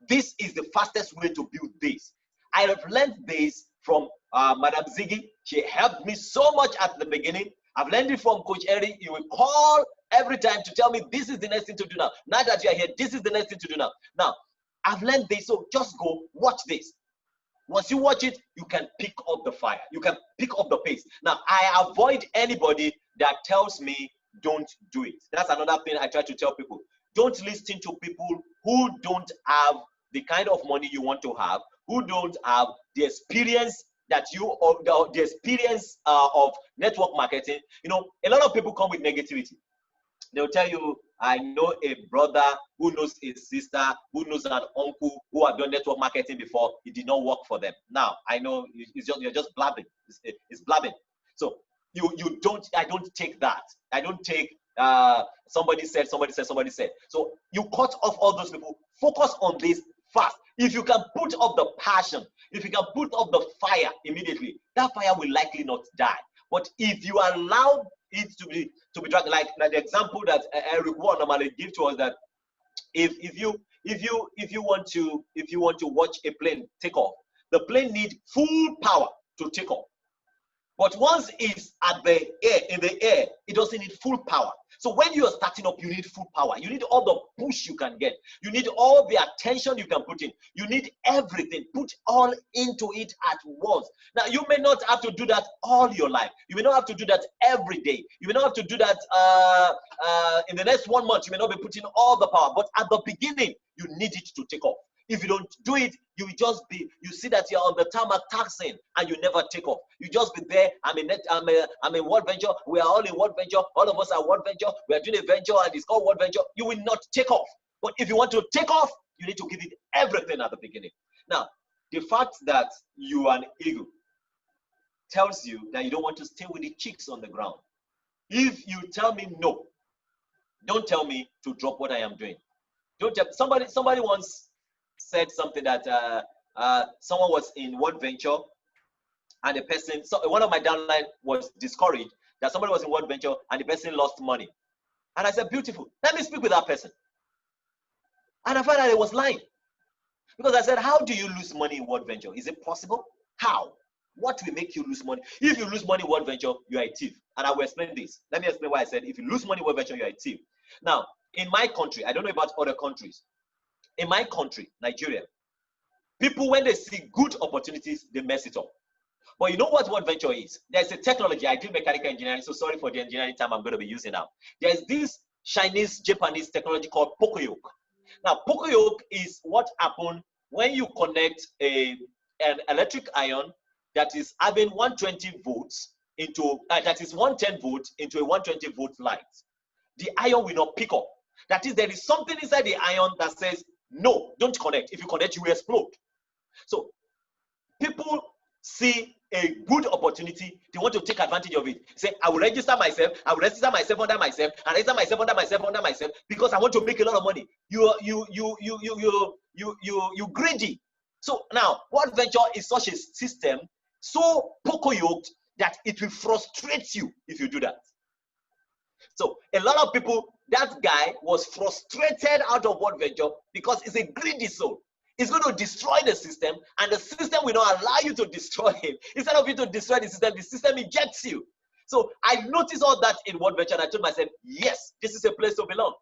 This is the fastest way to build this. I have learned this from Madam Ziggy. She helped me so much at the beginning. I've learned it from Coach Eric. He will call every time to tell me this is the next thing to do now. Now that you are here, this is the next thing to do now. Now, I've learned this, so just go watch this. Once you watch it, you can pick up the fire. You can pick up the pace. Now, I avoid anybody that tells me don't do it. That's another thing I try to tell people. Don't listen to people who don't have the kind of money you want to have, who don't have the experience that you, or the experience of network marketing. You know, a lot of people come with negativity. They'll tell you, I know a brother who knows a sister, who knows an uncle who have done network marketing before. It did not work for them. Now, I know you're just blabbing. It's blabbing. So I don't take that. I don't take somebody said. So you cut off all those people. Focus on this fast. If you can put up the passion, if you can put up the fire immediately, that fire will likely not die. But if you allow it to be dragged, like the example that Eric Warren normally give to us, that if you want to watch a plane take off, the plane needs full power to take off. But once it's in the air, it doesn't need full power. So when you are starting up, you need full power. You need all the push you can get. You need all the attention you can put in. You need everything. Put all into it at once. Now, you may not have to do that all your life. You may not have to do that every day. You may not have to do that in the next 1 month. You may not be putting all the power. But at the beginning, you need it to take off. If you don't do it, you will just be, you see that you're on the tarmac taxing and you never take off. You just be there. I'm in World Venture. We are all in World Venture. All of us are World Venture. We are doing a venture and it's called World Venture. You will not take off. But if you want to take off, you need to give it everything at the beginning. Now, the fact that you are an eagle tells you that you don't want to stay with the chicks on the ground. If you tell me no, don't tell me to drop what I am doing. Don't tell somebody once said something that someone was in World Venture and the person, so one of my downline was discouraged that somebody was in World Venture and the person lost money. And I said, beautiful, let me speak with that person. And I found out it was lying. Because I said, how do you lose money in World Venture? Is it possible? How? What will make you lose money? If you lose money in World Venture, you are a thief. And I will explain this. Let me explain why I said, if you lose money in World Venture, you are a thief. Now, in my country, I don't know about other countries. In my country, Nigeria, people, when they see good opportunities, they mess it up. But you know what World Venture is? There's a technology. I do mechanical engineering, so sorry for the engineering term I'm going to be using now. There's this Chinese, Japanese technology called Pocoyoke. Now, Pocoyoke is what happens when you connect an electric iron that is having 120 volts into, that is 110 volts into a 120 volt light. The iron will not pick up. That is, there is something inside the iron that says, no, don't connect. If you connect, you will explode. So people see a good opportunity, they want to take advantage of it. Say, I will register myself under myself, and register myself under myself, because I want to make a lot of money. You greedy. So now, World Venture is such a system, so poco-yoked, that it will frustrate you if you do that. So a lot of people, that guy was frustrated out of World Venture because it's a greedy soul. It's going to destroy the system, and the system will not allow you to destroy him. Instead of you to destroy the system ejects you. So I noticed all that in World Venture, and I told myself, yes, this is a place to belong.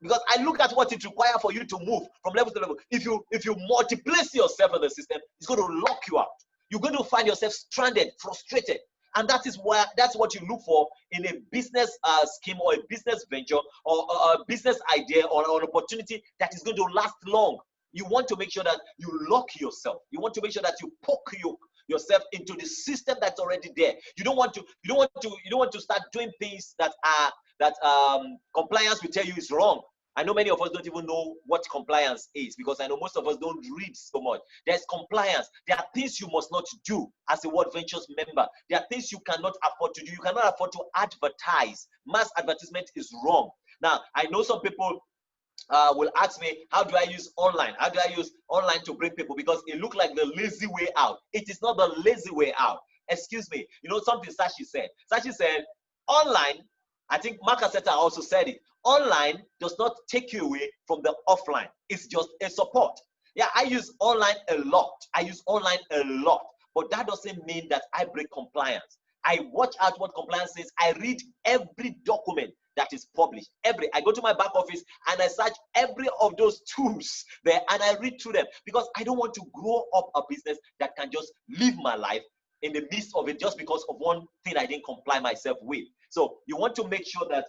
Because I look at what it requires for you to move from level to level. If you multiplace yourself in the system, it's going to lock you out. You're going to find yourself stranded, frustrated. And that's what you look for in a business scheme or a business venture or a business idea or an opportunity that is going to last long. You want to make sure that you lock yourself. You want to make sure that you poke yourself into the system that's already there. You don't want to start doing things that compliance will tell you is wrong. I know many of us don't even know what compliance is, because I know most of us don't read so much. There's compliance. There are things you must not do as a World Ventures member. There are things you cannot afford to do. You cannot afford to advertise. Mass advertisement is wrong. Now, I know some people will ask me, how do I use online? How do I use online to bring people? Because it looks like the lazy way out. It is not the lazy way out. Excuse me. You know something Sashi said? Sashi said, online, I think Mark Aseta also said it, online does not take you away from the offline. It's just a support. Yeah, I use online a lot. I use online a lot. But that doesn't mean that I break compliance. I watch out what compliance says. I read every document that is published. I go to my back office and I search every of those tools there and I read through them, because I don't want to grow up a business that can just live my life in the midst of it just because of one thing I didn't comply myself with. So you want to make sure that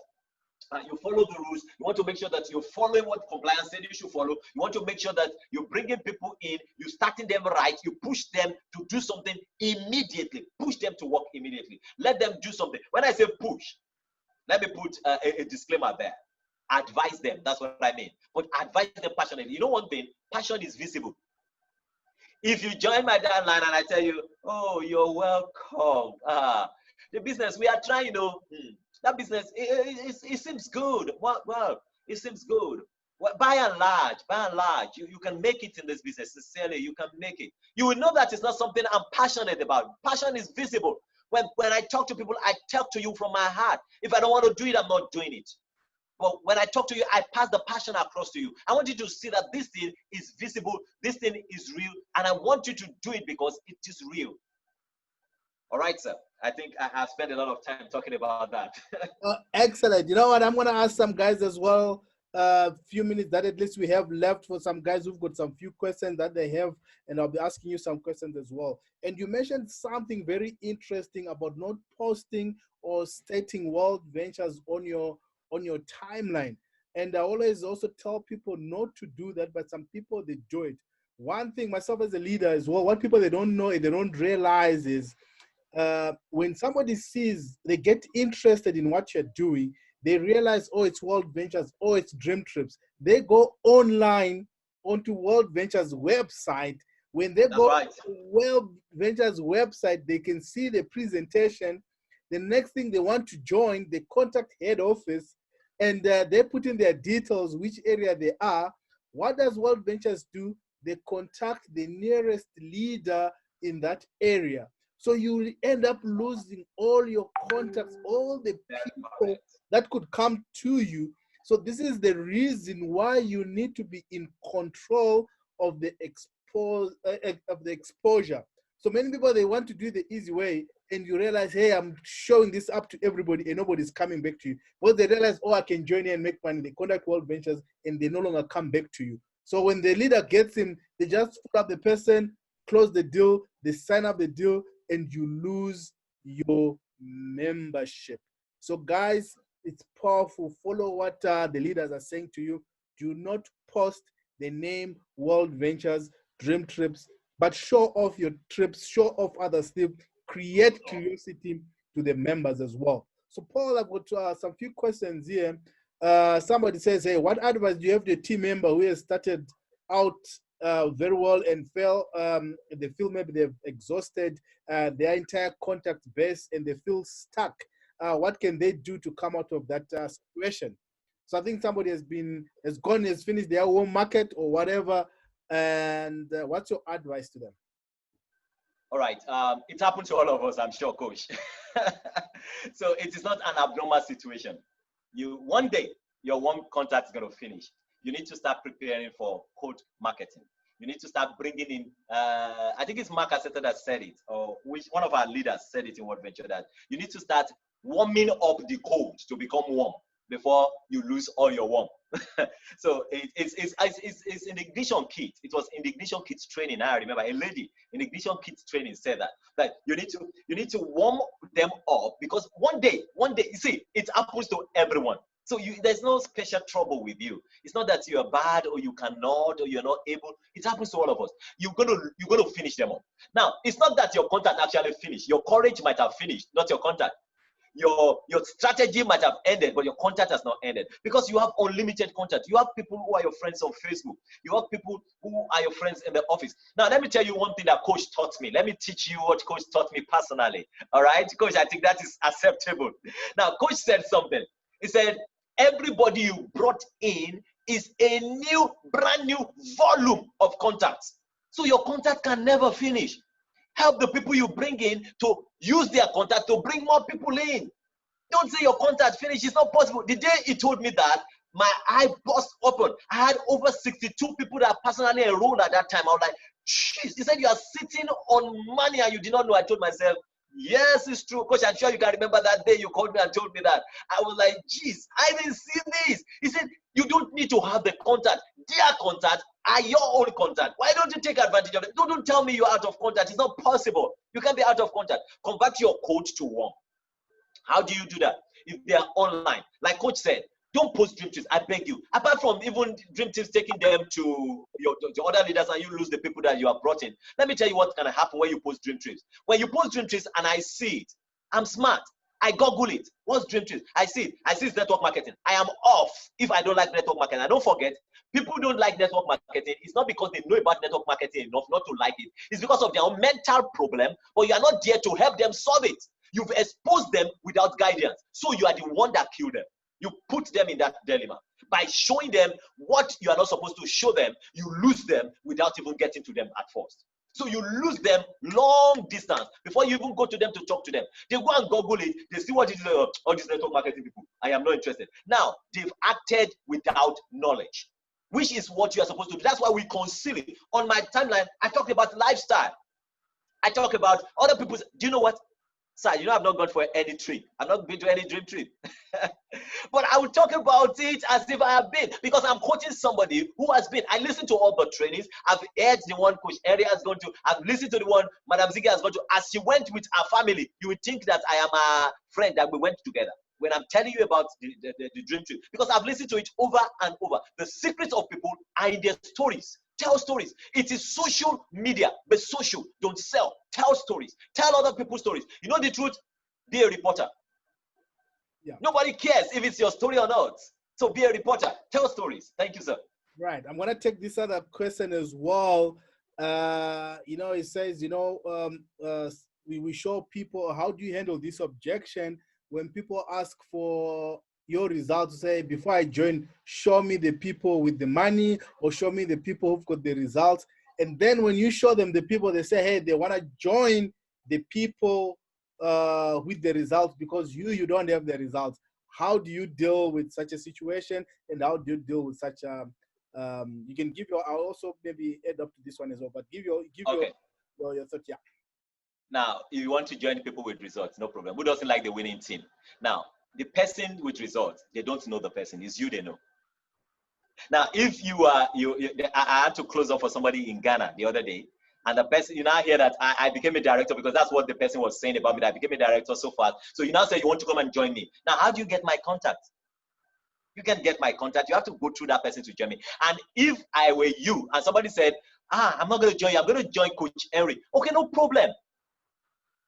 you follow the rules. You want to make sure that you're following what compliance said you should follow. You want to make sure that you're bringing people in, you're starting them right, you push them to do something immediately. Push them to work immediately. Let them do something. When I say push, let me put a disclaimer there. Advise them. That's what I mean. But advise them passionately. You know one thing? Passion is visible. If you join my downline and I tell you, oh, you're welcome. The business, we are trying, that business, it seems good. Well, it seems good. Well, by and large, you can make it in this business. Sincerely, you can make it. You will know that it's not something I'm passionate about. Passion is visible. When I talk to people, I talk to you from my heart. If I don't want to do it, I'm not doing it. But when I talk to you, I pass the passion across to you. I want you to see that this thing is visible, this thing is real, and I want you to do it because it is real. All right, sir. I think I have spent a lot of time talking about that. Excellent. You know what? I'm going to ask some guys as well a few minutes that at least we have left for some guys who've got some few questions that they have, and I'll be asking you some questions as well. And you mentioned something very interesting about not posting or stating World Ventures on your timeline. And I always also tell people not to do that, but some people, they do it. One thing, myself as a leader as well, what people they don't know, they don't realize is when somebody sees, they get interested in what you're doing, they realize, oh, it's World Ventures, oh, it's Dream Trips. They go online onto World Ventures website. When they go to World Ventures website, they can see the presentation. The next thing they want to join, they contact head office, and they put in their details, which area they are. What does World Ventures do? They contact the nearest leader in that area. So you end up losing all your contacts, all the people that could come to you. So this is the reason why you need to be in control of the exposure. So many people, they want to do the easy way, and you realize, hey, I'm showing this up to everybody and nobody's coming back to you. But they realize, oh, I can join here and make money. They contact World Ventures and they no longer come back to you. So when the leader gets him, they just put up the person, close the deal, they sign up the deal, and you lose your membership. So guys, it's powerful. Follow what the leaders are saying to you. Do not post the name World Ventures, Dream Trips, but show off your trips, show off other stuff, create curiosity to the members as well. So Paul, I've got some few questions here. Somebody says, hey, what advice do you have to a team member who has started out very well and they feel maybe they've exhausted their entire contact base and they feel stuck? What can they do to come out of that situation? So I think somebody has finished their home market or whatever. And what's your advice to them? All right. It happened to all of us, I'm sure, Coach. So it is not an abnormal situation. One day, your one contact is going to finish. You need to start preparing for cold marketing. You need to start bringing in, I think it's Mark Aseta that said it, or one of our leaders said it in World Venture, that you need to start warming up the cold to become warm before you lose all your warmth. So it's in the ignition kit. It was in the ignition kit training. I remember a lady in ignition kit training said that you need to warm them up, because one day, you see, it happens to everyone. So there's no special trouble with you. It's not that you are bad or you cannot or you're not able. It happens to all of us. You're gonna finish them up. Now, it's not that your contact actually finished. Your courage might have finished, not your contact. Your strategy might have ended, but your contact has not ended, because you have unlimited contact. You have people who are your friends on Facebook. You have people who are your friends in the office. Now, let me tell you one thing that Coach taught me. Let me teach you what Coach taught me personally. All right, Coach, I think that is acceptable. Now, Coach said something. He said, everybody you brought in is a brand new volume of contacts. So your contact can never finish. Help the people you bring in to use their contact to bring more people in. Don't say your contact finished. It's not possible. The day he told me that, my eye burst open. I had over 62 people that personally enrolled at that time. I was like, jeez. He said, you are sitting on money and you did not know. I told myself, yes, it's true. Coach, I'm sure you can remember that day you called me and told me that. I was like, geez, I didn't see this. He said, you don't need to have the contact. Their contact are your own contact. Why don't you take advantage of it? Don't tell me you're out of contact. It's not possible. You can't be out of contact. Convert your code to warm. How do you do that? If they are online, like Coach said, don't post dream trips. I beg you. Apart from even dream trips taking them to your other leaders and you lose the people that you have brought in, let me tell you what's gonna happen when you post dream trips. When you post dream trips and I see it, I'm smart. I Google it. What's dream trips? I see it. I see it's network marketing. I am off if I don't like network marketing. I don't forget, people don't like network marketing. It's not because they know about network marketing enough not to like it. It's because of their own mental problem, but you are not there to help them solve it. You've exposed them without guidance. So you are the one that killed them. You put them in that dilemma. By showing them what you are not supposed to show them, you lose them without even getting to them at first. So you lose them long distance before you even go to them to talk to them. They go and Google it. They see what it is. All these network marketing people. I am not interested. Now, they've acted without knowledge, which is what you are supposed to do. That's why we conceal it. On my timeline, I talked about lifestyle. I talk about other people's. Do you know what? Sir, you know I've not gone for any trip. I've not been to any dream trip. But I will talk about it as if I have been, because I'm coaching somebody who has been. I listened to all the trainings. I've heard the one Coach Eri has gone to. I've listened to the one Madam Ziggy has gone to. As she went with her family, you would think that I am a friend that we went together. When I'm telling you about the dream trip, because I've listened to it over and over. The secrets of people are in their stories. Tell stories. It is social media, but social. Don't sell. Tell stories. Tell other people's stories. You know the truth? Be a reporter. Yeah. Nobody cares if it's your story or not. So be a reporter. Tell stories. Thank you, sir. Right. I'm going to take this other question as well. You know, it says, you know, we show people, how do you handle this objection when people ask for your results? Say, before I join, show me the people with the money, or show me the people who've got the results. And then when you show them the people, they say, hey, they want to join the people with the results because you don't have the results. How do you deal with such a situation, and how do you deal with such a you can give your, I'll also maybe add up to this one as well, but give your thought. Yeah. Now, if you want to join people with results, no problem. Who doesn't like the winning team? Now, the person with results, they don't know the person. It's you they know. Now, if you are, I had to close up for somebody in Ghana the other day, and the person, you now hear that I became a director, because that's what the person was saying about me, that I became a director so fast. So you now say you want to come and join me. Now, how do you get my contact? You can get my contact. You have to go through that person to join me. And if I were you and somebody said, I'm not going to join you, I'm going to join Coach Henry. Okay, no problem.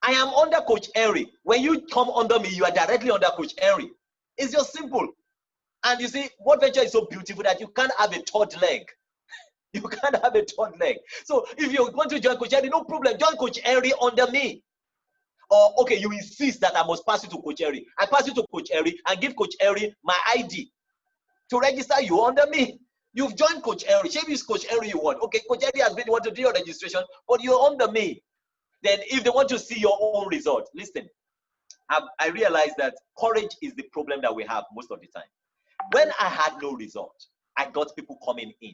I am under Coach Henry. When you come under me, you are directly under Coach Henry. It's just simple. And you see, what venture is so beautiful that you can't have a third leg. You can't have a third leg. So if you want to join Coach Henry, no problem. Join Coach Henry under me. Or, okay, you insist that I must pass you to Coach Henry. I pass you to Coach Henry and give Coach Henry my ID to register you under me. You've joined Coach Henry. Maybe it's Coach Henry you want. Okay, Coach Henry has been the one to do your registration, but you're under me. Then if they want to see your own result, listen, I realized that courage is the problem that we have most of the time. When I had no result, I got people coming in.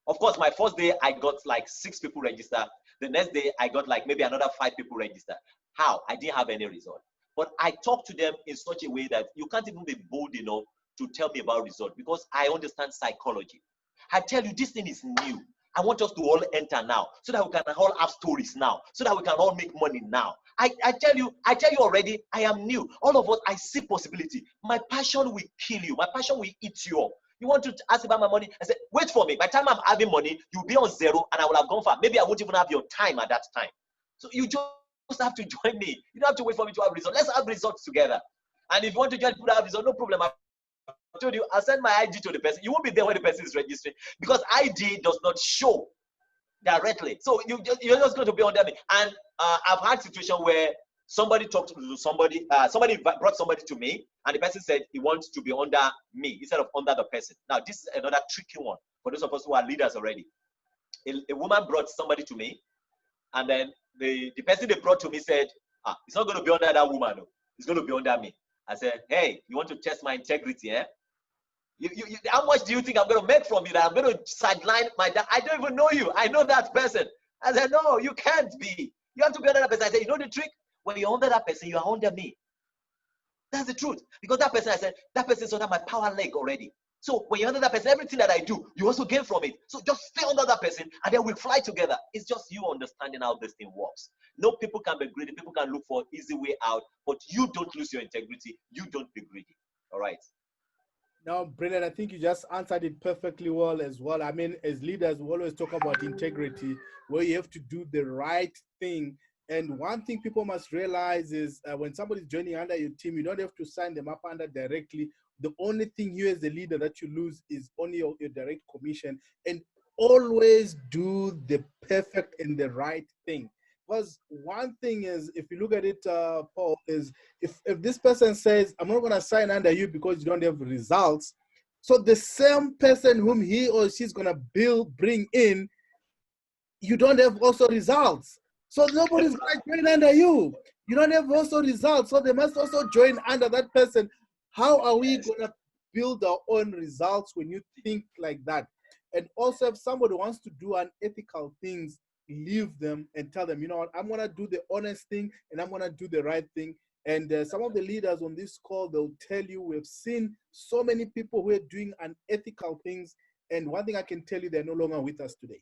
Of course, my first day, I got like 6 people registered. The next day, I got like maybe another 5 people registered. How? I didn't have any result. But I talk to them in such a way that you can't even be bold enough to tell me about results, because I understand psychology. I tell you, this thing is new. I want us to all enter now, so that we can all have stories now, so that we can all make money now. I tell you already, I am new. All of us, I see possibility. My passion will kill you. My passion will eat you up. You want to ask about my money? I said, wait for me. By the time I'm having money, you'll be on zero, and I will have gone far. Maybe I won't even have your time at that time. So you just have to join me. You don't have to wait for me to have results. Let's have results together. And if you want to join people that have results, no problem. I told you, I'll send my ID to the person. You won't be there when the person is registering, because ID does not show directly. So you're just going to be under me. And I've had situation where somebody talked to somebody, somebody brought somebody to me, and the person said he wants to be under me instead of under the person. Now, this is another tricky one for those of us who are leaders already. A woman brought somebody to me, and then the person they brought to me said, it's not going to be under that woman, no. It's going to be under me. I said, hey, you want to test my integrity, eh? How much do you think I'm going to make from you that I'm going to sideline my dad? I don't even know you. I know that person. I said, no, you can't be. You have to be under that person. I said, you know the trick? When you're under that person, you are under me. That's the truth. Because that person, I said, that person is under my power leg already. So when you're under that person, everything that I do, you also gain from it. So just stay under that person, and then we fly together. It's just you understanding how this thing works. No, people can be greedy. People can look for easy way out, but you don't lose your integrity. You don't be greedy. All right. No, brilliant. I think you just answered it perfectly well as well. I mean, as leaders, we always talk about integrity, where you have to do the right thing. And one thing people must realize is when somebody's joining under your team, you don't have to sign them up under directly. The only thing you as the leader that you lose is only your direct commission. And always do the perfect and the right thing. Because one thing is, if you look at it, Paul, is if this person says, I'm not going to sign under you because you don't have results, so the same person whom he or she's going to bring in, you don't have also results. So nobody's going to join under you. You don't have also results, so they must also join under that person. How are we going to build our own results when you think like that? And also, if somebody wants to do unethical things, leave them and tell them, you know what, I'm going to do the honest thing and I'm going to do the right thing. And some of the leaders on this call, they'll tell you, we've seen so many people who are doing unethical things. And one thing I can tell you, they're no longer with us today.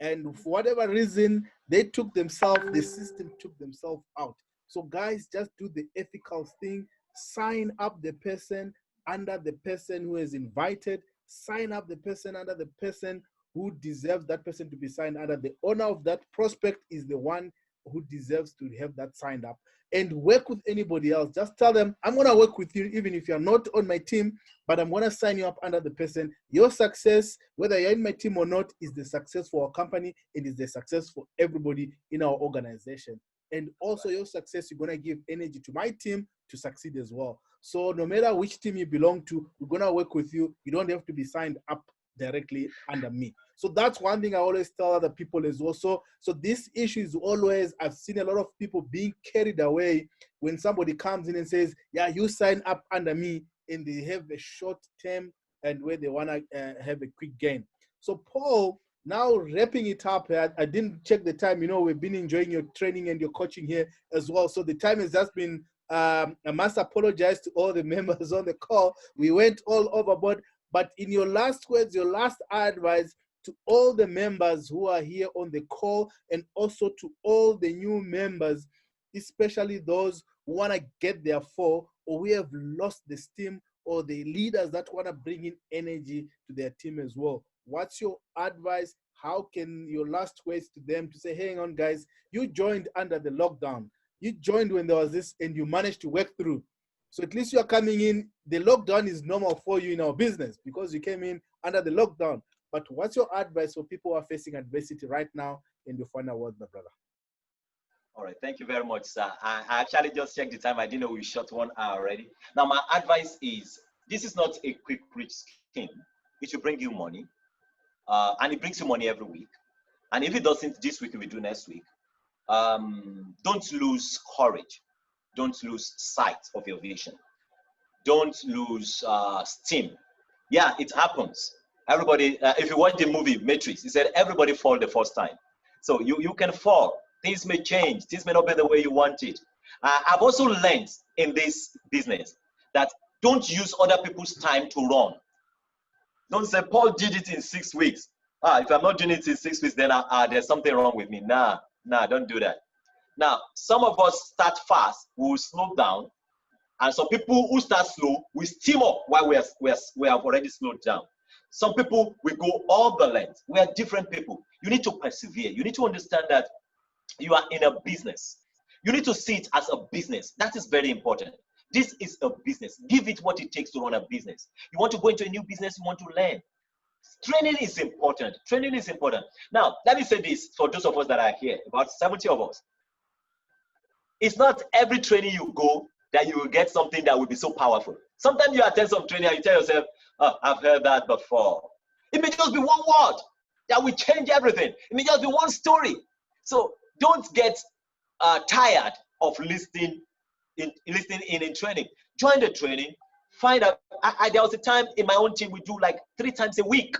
And for whatever reason, they took themselves, the system took themselves out. So guys, just do the ethical thing. Sign up the person under the person who is invited. Sign up the person under the person who deserves that person to be signed under. The owner of that prospect is the one who deserves to have that signed up. And work with anybody else. Just tell them, I'm going to work with you even if you're not on my team, but I'm going to sign you up under the person. Your success, whether you're in my team or not, is the success for our company. It is the success for everybody in our organization. And also your success, you're going to give energy to my team to succeed as well. So no matter which team you belong to, we're going to work with you. You don't have to be signed up directly under me. So that's one thing I always tell other people is also, so this issue is always, I've seen a lot of people being carried away when somebody comes in and says, yeah, you sign up under me, and they have a short term and where they want to have a quick gain. So Paul, now wrapping it up, I didn't check the time, you know, we've been enjoying your training and your coaching here as well. So the time has just been, I must apologize to all the members on the call. We went all overboard, but in your last words, your last advice to all the members who are here on the call, and also to all the new members, especially those who want to get their fall, or we have lost the steam, or the leaders that want to bring in energy to their team as well. What's your advice? How can your last words to them to say, hang on guys, you joined under the lockdown. You joined when there was this and you managed to work through. So at least you're coming in, the lockdown is normal for you in our business because you came in under the lockdown. But what's your advice for people who are facing adversity right now in the final world, my brother? All right, thank you very much, sir. I actually just checked the time. I didn't know we shot 1 hour already. Now, my advice is, this is not a quick rich scheme. It will bring you money, and it brings you money every week. And if it doesn't this week, we do next week. Don't lose courage. Don't lose sight of your vision. Don't lose steam. Yeah, it happens. Everybody, if you watch the movie Matrix, he said everybody fall the first time. So you can fall. Things may change. Things may not be the way you want it. I've also learned in this business that don't use other people's time to run. Don't say, Paul did it in 6 weeks. If I'm not doing it in 6 weeks, then there's something wrong with me. Nah, don't do that. Now, some of us start fast, we will slow down. And some people who start slow, we steam up while we have already slowed down. Some people, we go all the length. We are different people. You need to persevere. You need to understand that you are in a business. You need to see it as a business. That is very important. This is a business. Give it what it takes to run a business. You want to go into a new business, you want to learn. Training is important. Training is important. Now, let me say this for those of us that are here, about 70 of us. It's not every training you go that you will get something that will be so powerful. Sometimes you attend some training and you tell yourself, oh, I've heard that before. It may just be one word that will change everything. It may just be one story. So don't get tired of listening in training. Join the training. Find out. There was a time in my own team we do like 3 times a week.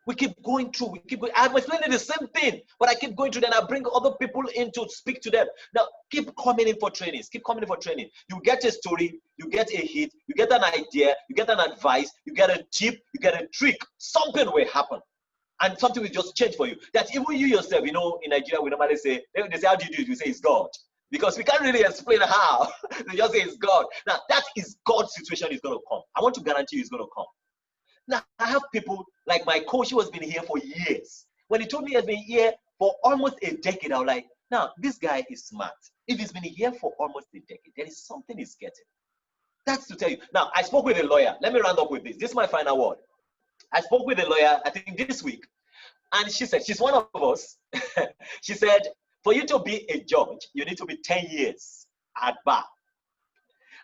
We keep going through. I'm explaining the same thing, but I keep going through. Then I bring other people in to speak to them. Now keep coming in for trainings. Keep coming in for training. You get a story. You get a hit. You get an idea. You get an advice. You get a tip. You get a trick. Something will happen. And something will just change for you. That even you yourself, in Nigeria, we normally say, they say, how do you do it? We say, it's God. Because we can't really explain how. They just say, it's God. Now, that is God's situation is going to come. I want to guarantee you it's going to come. Now, I have people like my coach who has been here for years. When he told me he has been here for almost a decade, I was like, now, this guy is smart. If he's been here for almost a decade, there is something he's getting. That's to tell you. Now, I spoke with a lawyer. Let me round up with this. This is my final word. I spoke with a lawyer, I think this week, and she said, she's one of us. She said, for you to be a judge, you need to be 10 years at bar.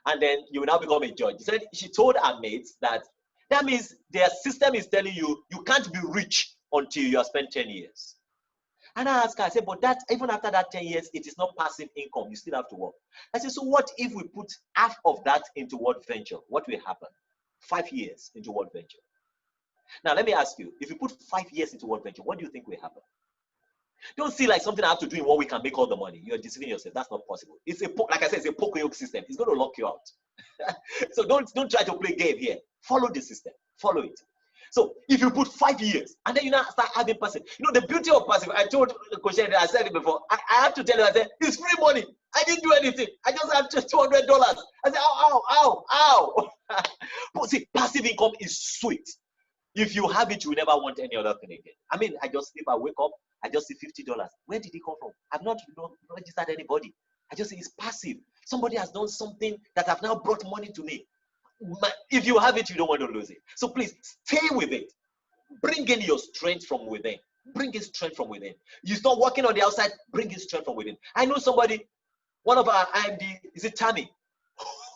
And then you will now become a judge. She told her mates that means their system is telling you, you can't be rich until you have spent 10 years. And I asked her, I said, but that even after that 10 years, it is not passive income. You still have to work. I said, so what if we put half of that into what venture? What will happen? 5 years into what venture? Now, let me ask you, if you put 5 years into what venture, what do you think will happen? Don't see like something I have to do in 1 week and make all the money. You're deceiving yourself. That's not possible. It's like I said, it's a poker yoke system. It's going to lock you out. So don't try to play game here. Follow the system. Follow it. So if you put 5 years and then you now start having passive, the beauty of passive, I told Coach Henry, I said it before, I have to tell you, I said, it's free money. I didn't do anything. I just have just $200. I said, ow. But see, passive income is sweet. If you have it, you will never want any other thing again. I mean, I just sleep, I wake up, I just see $50. Where did it come from? I've not registered anybody. I just say it's passive. Somebody has done something that have now brought money to me. If you have it, you don't want to lose it. So please stay with it. Bring in your strength from within. Bring in strength from within. You start working on the outside, bring in strength from within. I know somebody, one of our IMD, is it Tammy?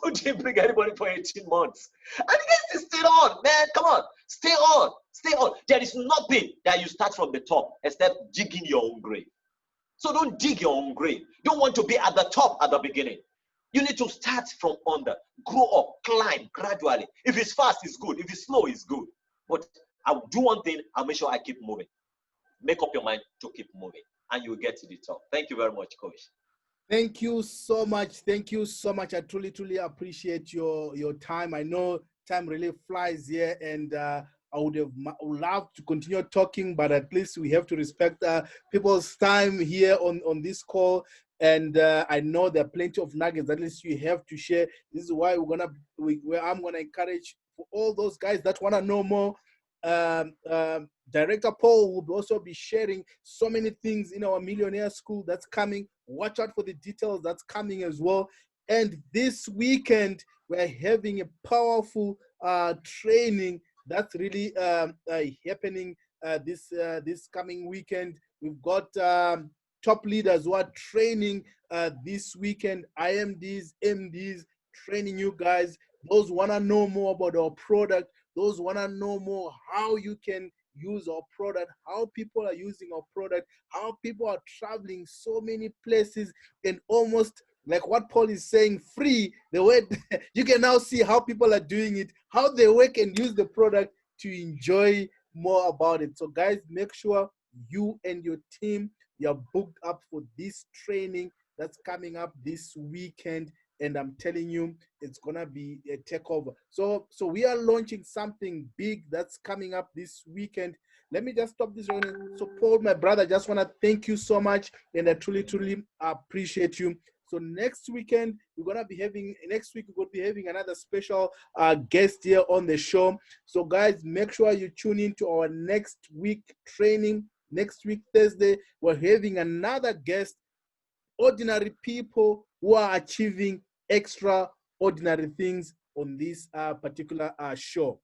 Who didn't bring anybody for 18 months? And you guys stay on, man. Come on. Stay on. Stay on. There is nothing that you start from the top except digging your own grave. So don't dig your own grave. Don't want to be at the top at the beginning. You need to start from under. Grow up, climb gradually. If it's fast, it's good. If it's slow, it's good. But I'll do one thing, I'll make sure I keep moving. Make up your mind to keep moving, and you will get to the top. Thank you very much, Coach. Thank you so much. Thank you so much. I truly appreciate your time. I know time really flies here, and I would have loved to continue talking, but at least we have to respect people's time here on this call. And I know there are plenty of nuggets at least you have to share. This is why I'm gonna encourage for all those guys that want to know more. Director Paul will also be sharing so many things in our Millionaire School that's coming. Watch out for the details that's coming as well. And this weekend, we're having a powerful training that's really happening this coming weekend. We've got top leaders who are training this weekend, IMDs, MDs, training you guys. Those want to know more about our product. Those want to know more how you can use our product, how people are using our product, how people are traveling so many places, and almost like what Paul is saying, free. The way you can now see how people are doing it, how they work and use the product to enjoy more about it. So guys, make sure you and your team, you're booked up for this training that's coming up this weekend, and I'm telling you, it's gonna be a takeover. So we are launching something big that's coming up this weekend. Let me just stop this. So Paul, my brother, just want to thank you so much, and I truly appreciate you. So next weekend we're gonna be having another special guest here on the show. So guys, make sure you tune in to our next week training. Next week Thursday, we're having another guest. Ordinary people who are achieving extraordinary things on this particular show.